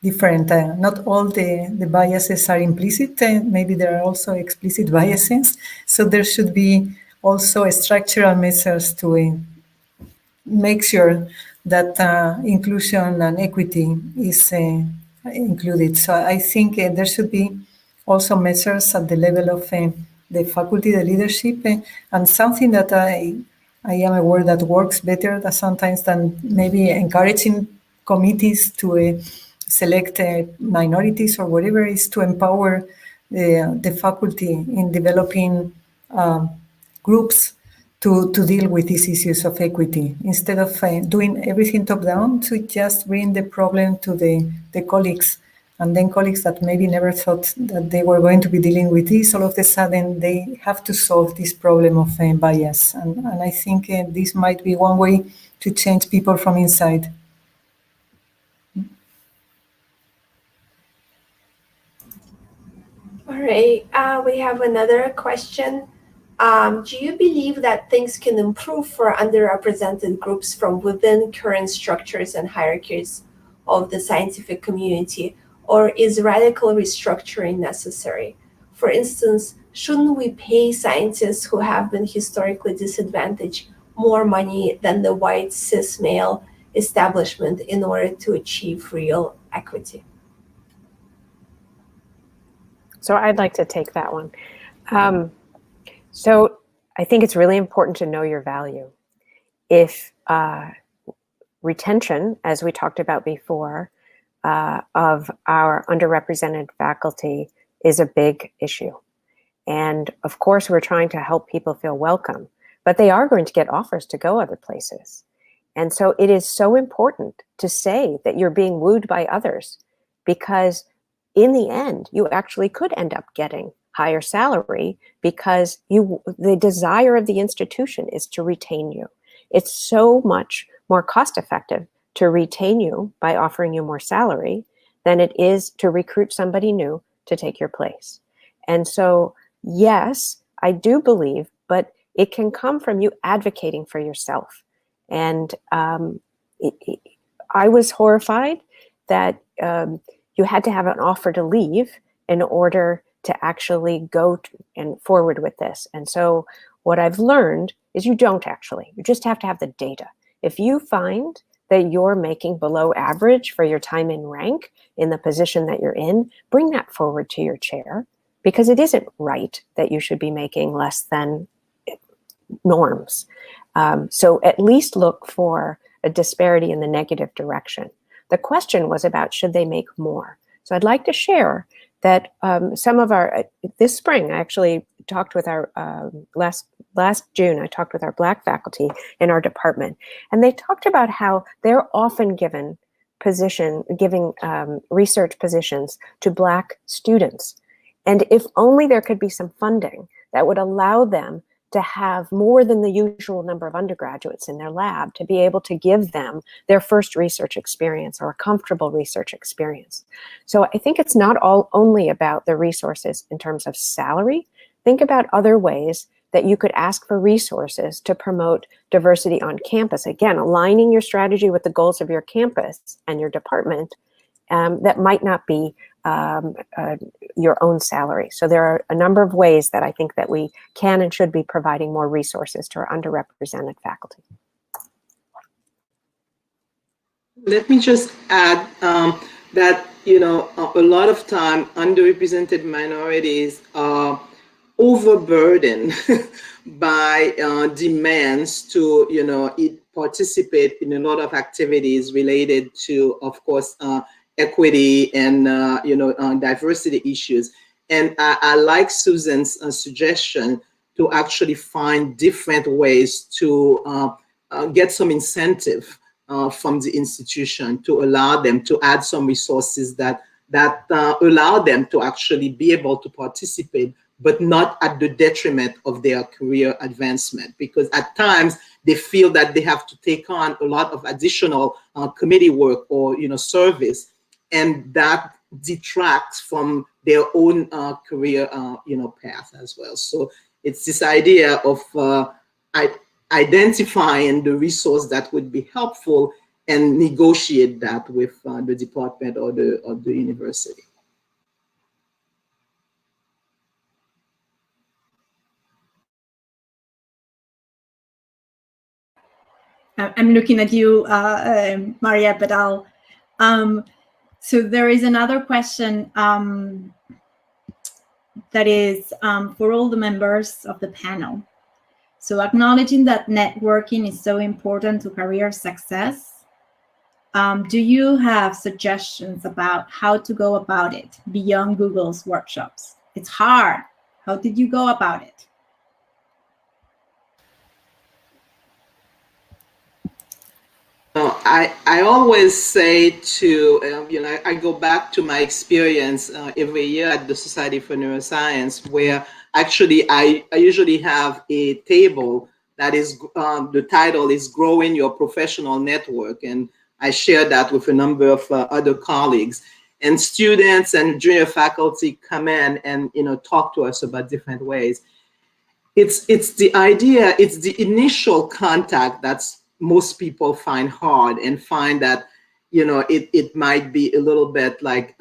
different. Not all the biases are implicit. Maybe there are also explicit biases. So there should be also structural measures to make sure that inclusion and equity is included. So I think there should be also measures at the level of the faculty, the leadership, and something that I am aware that works better sometimes than maybe encouraging committees to select minorities or whatever, is to empower the faculty in developing groups to deal with these issues of equity, instead of doing everything top down, to just bring the problem to the colleagues, and then colleagues that maybe never thought that they were going to be dealing with this, all of a sudden they have to solve this problem of bias. And I think this might be one way to change people from inside. All right, we have another question. Do you believe that things can improve for underrepresented groups from within current structures and hierarchies of the scientific community, or is radical restructuring necessary? For instance, shouldn't we pay scientists who have been historically disadvantaged more money than the white cis male establishment in order to achieve real equity? So I'd like to take that one. So I think it's really important to know your value. If retention, as we talked about before, of our underrepresented faculty is a big issue. And of course, we're trying to help people feel welcome, but they are going to get offers to go other places. And so it is so important to say that you're being wooed by others, because in the end, you actually could end up getting higher salary because the desire of the institution is to retain you. It's so much more cost effective to retain you by offering you more salary than it is to recruit somebody new to take your place. And so, yes, I do believe, but it can come from you advocating for yourself. And I was horrified that you had to have an offer to leave in order to actually go and forward with this. And so what I've learned is you don't actually, you just have to have the data. If you find that you're making below average for your time in rank in the position that you're in, bring that forward to your chair, because it isn't right that you should be making less than norms. So at least look for a disparity in the negative direction. The question was about, should they make more? So I'd like to share that some of our, this spring, I actually talked with our, last June, I talked with our Black faculty in our department, and they talked about how they're often giving research positions to Black students. And if only there could be some funding that would allow them to have more than the usual number of undergraduates in their lab to be able to give them their first research experience or a comfortable research experience. So I think it's not only about the resources in terms of salary. Think about other ways that you could ask for resources to promote diversity on campus. Again, aligning your strategy with the goals of your campus and your department that might not be your own salary. So there are a number of ways that I think that we can and should be providing more resources to our underrepresented faculty. Let me just add that, a lot of time underrepresented minorities are overburdened by demands to, participate in a lot of activities related to, of course, equity and diversity issues. And I like Susan's suggestion to actually find different ways to get some incentive from the institution to allow them to add some resources that allow them to actually be able to participate, but not at the detriment of their career advancement. Because at times they feel that they have to take on a lot of additional committee work or service, and that detracts from their own career path as well. So it's this idea of identifying the resource that would be helpful and negotiate that with the department or the university. I'm looking at you, Maria, but I'll. So there is another question that is for all the members of the panel. So acknowledging that networking is so important to career success, do you have suggestions about how to go about it beyond Google's workshops? It's hard. How did you go about it? I always say to, I go back to my experience every year at the Society for Neuroscience, where actually I usually have a table that is, the title is Growing Your Professional Network. And I share that with a number of other colleagues. And students and junior faculty come in and talk to us about different ways. It's the idea, it's the initial contact that's most people find hard, and find that it might be a little bit like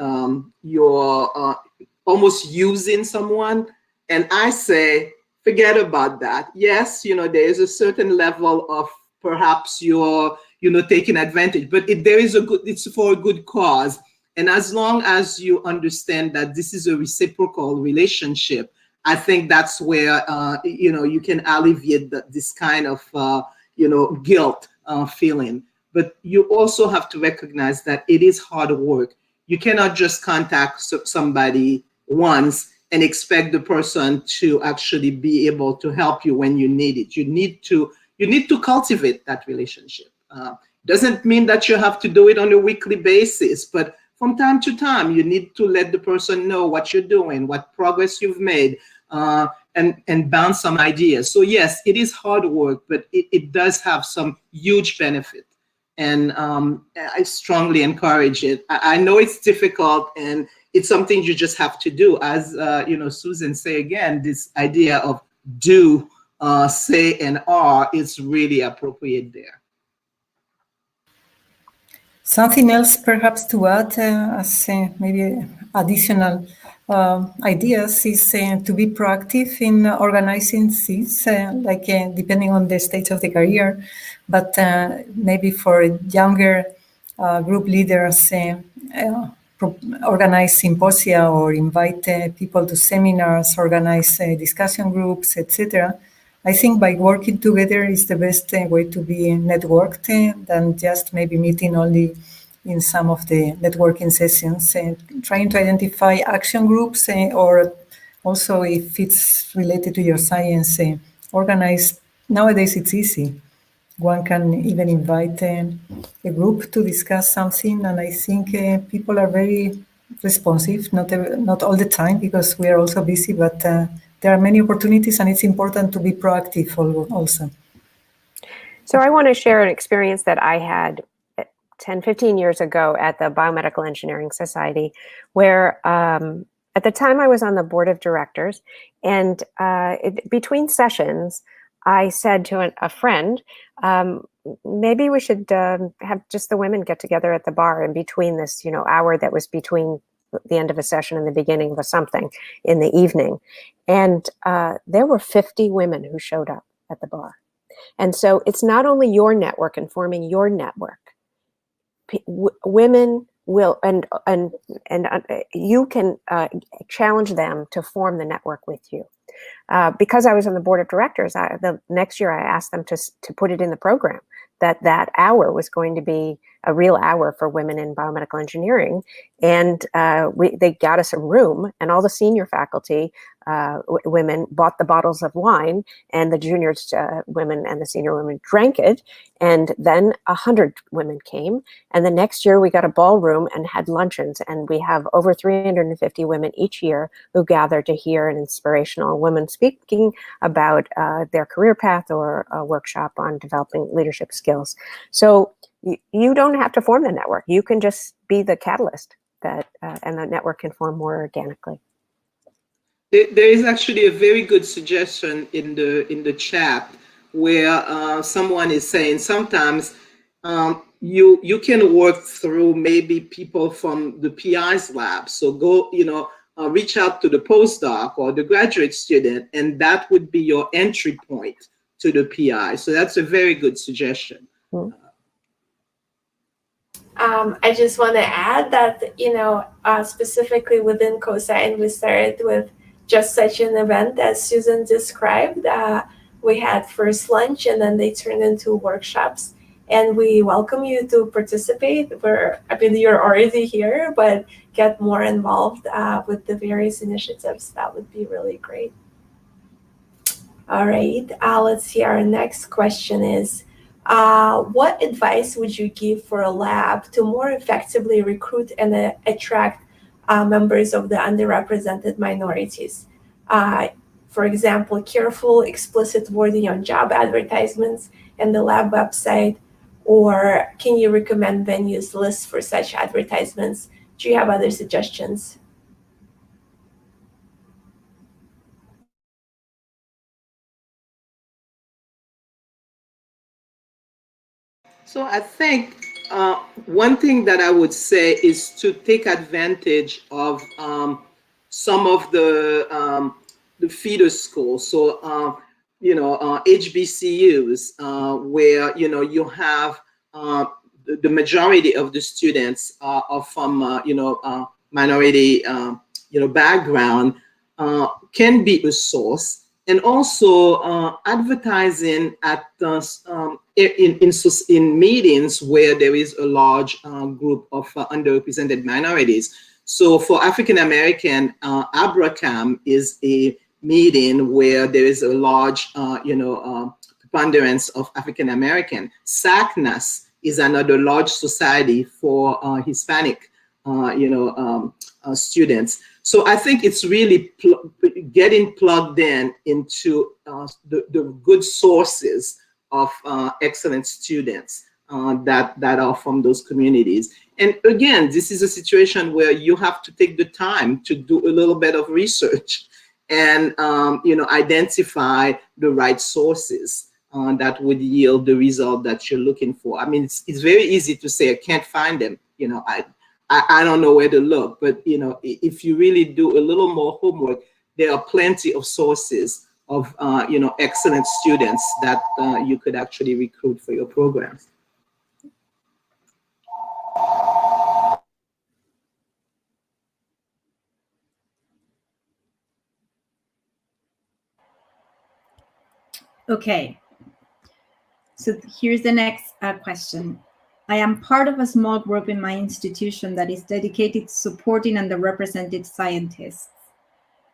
you're almost using someone. And I say, forget about that. Yes, there is a certain level of perhaps you're taking advantage, but it's for a good cause. And as long as you understand that this is a reciprocal relationship, I think that's where you can alleviate this kind of guilt feeling. But you also have to recognize that it is hard work. You cannot just contact somebody once and expect the person to actually be able to help you when you need it. You need to cultivate that relationship. Doesn't mean that you have to do it on a weekly basis, but from time to time, you need to let the person know what you're doing, what progress you've made, and bounce some ideas. So yes, it is hard work, but it does have some huge benefit. And I strongly encourage it. I know it's difficult, and it's something you just have to do. As Susan say again, this idea of do, say, and are is really appropriate there. Something else perhaps to add as maybe additional ideas is to be proactive in organizing things, depending on the stage of the career, but maybe for younger group leaders, organize symposia or invite people to seminars, organize discussion groups, etc. I think by working together is the best way to be networked than just maybe meeting only in some of the networking sessions, trying to identify action groups or also if it's related to your science, organize. Nowadays it's easy. One can even invite a group to discuss something, and I think people are very responsive, not all the time because we are also busy, but there are many opportunities, and it's important to be proactive also. So I want to share an experience that I had 10, 15 years ago at the Biomedical Engineering Society, where at the time I was on the board of directors, and between sessions, I said to a friend, maybe we should have just the women get together at the bar in between this, hour that was between the end of a session and the beginning of something in the evening. And there were 50 women who showed up at the bar. And so it's not only your network and forming your network. Women will, and you can challenge them to form the network with you. Because I was on the board of directors, the next year I asked them to put it in the program that hour was going to be a real hour for women in biomedical engineering. And they got us a room, and all the senior faculty women bought the bottles of wine, and the junior women and the senior women drank it. And then 100 women came. And the next year we got a ballroom and had luncheons. And we have over 350 women each year who gather to hear an inspirational woman speaking about their career path or a workshop on developing leadership skills. So you don't have to form the network. You can just be the catalyst and the network can form more organically. There is actually a very good suggestion in the chat where someone is saying sometimes you can work through maybe people from the PI's lab. So go, reach out to the postdoc or the graduate student, and that would be your entry point to the PI. So that's a very good suggestion. I just want to add that, specifically within Cosyne, we started with just such an event as Susan described. We had first lunch, and then they turned into workshops. And we welcome you to participate. You're already here, but get more involved with the various initiatives. That would be really great. All right, let's see. Our next question is, what advice would you give for a lab to more effectively recruit and attract members of the underrepresented minorities? For example, careful, explicit wording on job advertisements and the lab website, or can you recommend venues lists for such advertisements? Do you have other suggestions? So I think one thing that I would say is to take advantage of some of the feeder schools. So HBCUs, where you have the majority of the students are from minority background, can be a source. And also advertising at in meetings where there is a large group of underrepresented minorities. So for African American, ABRACAM is a meeting where there is a large preponderance of African American. SACNAS is another large society for Hispanic students. So I think it's really getting plugged in into the good sources of excellent students that are from those communities. And again, this is a situation where you have to take the time to do a little bit of research and identify the right sources that would yield the result that you're looking for. I mean, it's very easy to say, I can't find them. I don't know where to look, but if you really do a little more homework, there are plenty of sources of excellent students that you could actually recruit for your programs. Okay, so here's the next question. I am part of a small group in my institution that is dedicated to supporting underrepresented scientists.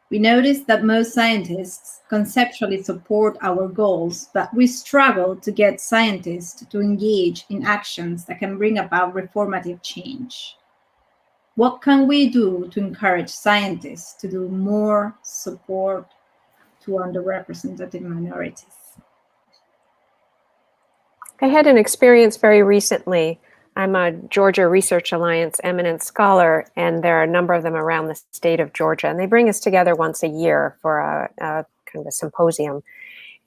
We notice that most scientists conceptually support our goals, but we struggle to get scientists to engage in actions that can bring about reformative change. What can we do to encourage scientists to do more support to underrepresented minorities? I had an experience very recently. I'm a Georgia Research Alliance Eminent Scholar, and there are a number of them around the state of Georgia, and they bring us together once a year for a kind of a symposium.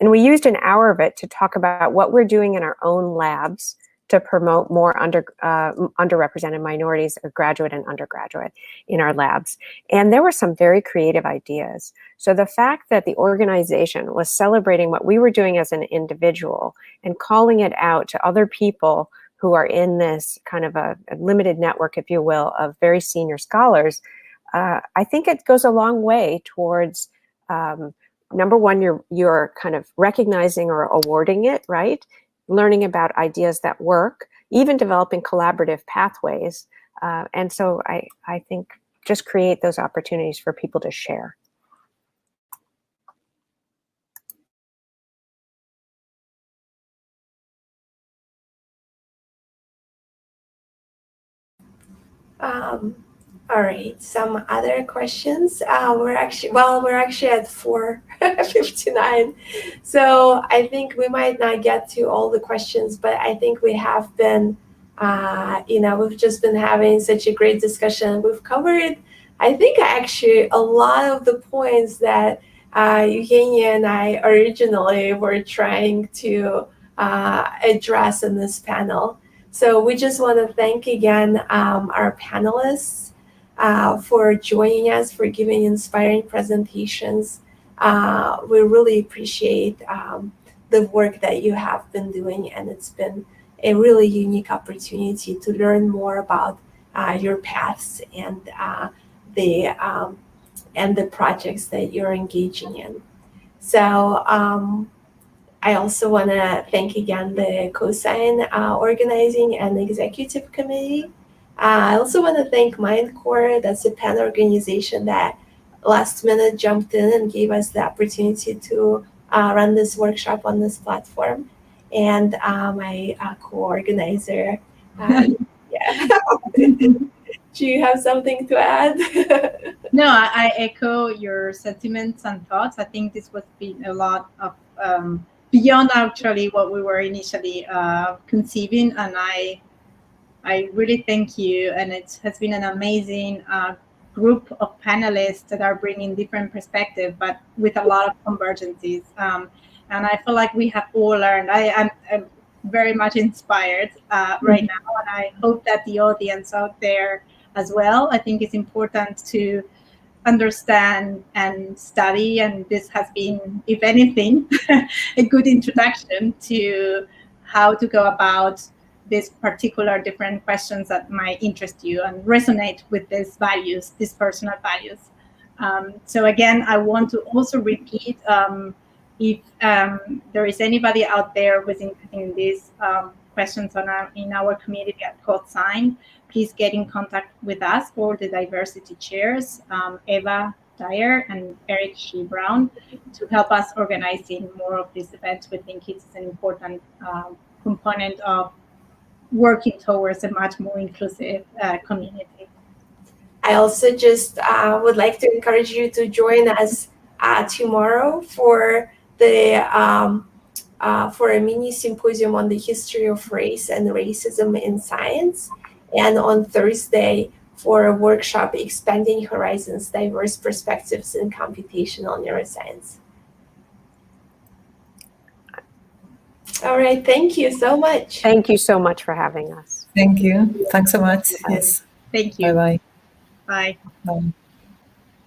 And we used an hour of it to talk about what we're doing in our own labs to promote more underrepresented minorities, graduate and undergraduate, in our labs. And there were some very creative ideas. So the fact that the organization was celebrating what we were doing as an individual and calling it out to other people who are in this kind of a limited network, if you will, of very senior scholars, I think it goes a long way towards, number one, you're kind of recognizing or awarding it, right? Learning about ideas that work, even developing collaborative pathways. And so I think just create those opportunities for people to share. All right, some other questions. We're actually at 4:59, so I think we might not get to all the questions, but I think we have been, we've just been having such a great discussion. We've covered, I think, actually a lot of the points that Eugenia and I originally were trying to address in this panel. So we just want to thank again our panelists for joining us, for giving inspiring presentations. We really appreciate the work that you have been doing, and it's been a really unique opportunity to learn more about your paths and the projects that you're engaging in. So I also want to thank again the Cosyne organizing and executive committee. I also want to thank MindCore. That's a PEN organization that last minute jumped in and gave us the opportunity to run this workshop on this platform. And my co-organizer, yeah. Do you have something to add? No, I echo your sentiments and thoughts. I think this was been a lot of beyond actually what we were initially conceiving, and I really thank you. And it has been an amazing group of panelists that are bringing different perspectives, but with a lot of convergences. And I feel like we have all learned. I'm very much inspired right now, and I hope that the audience out there as well. I think it's important to understand and study, and this has been, if anything, a good introduction to how to go about these particular different questions that might interest you and resonate with these values, these personal values. So again, I want to also repeat, if there is anybody out there who's interested in these questions in our community at Cosyne, please get in contact with us or the diversity chairs, Eva Dyer and Eric Shee Brown, to help us organizing more of these events. We think it's an important component of working towards a much more inclusive community. I also just would like to encourage you to join us tomorrow for the for a mini symposium on the history of race and racism in science, and on Thursday for a workshop, Expanding Horizons, Diverse Perspectives in Computational Neuroscience. All right, thank you so much. Thank you so much for having us. Thank you. Thanks so much. Yes. Thank you. Bye-bye. Bye. Bye.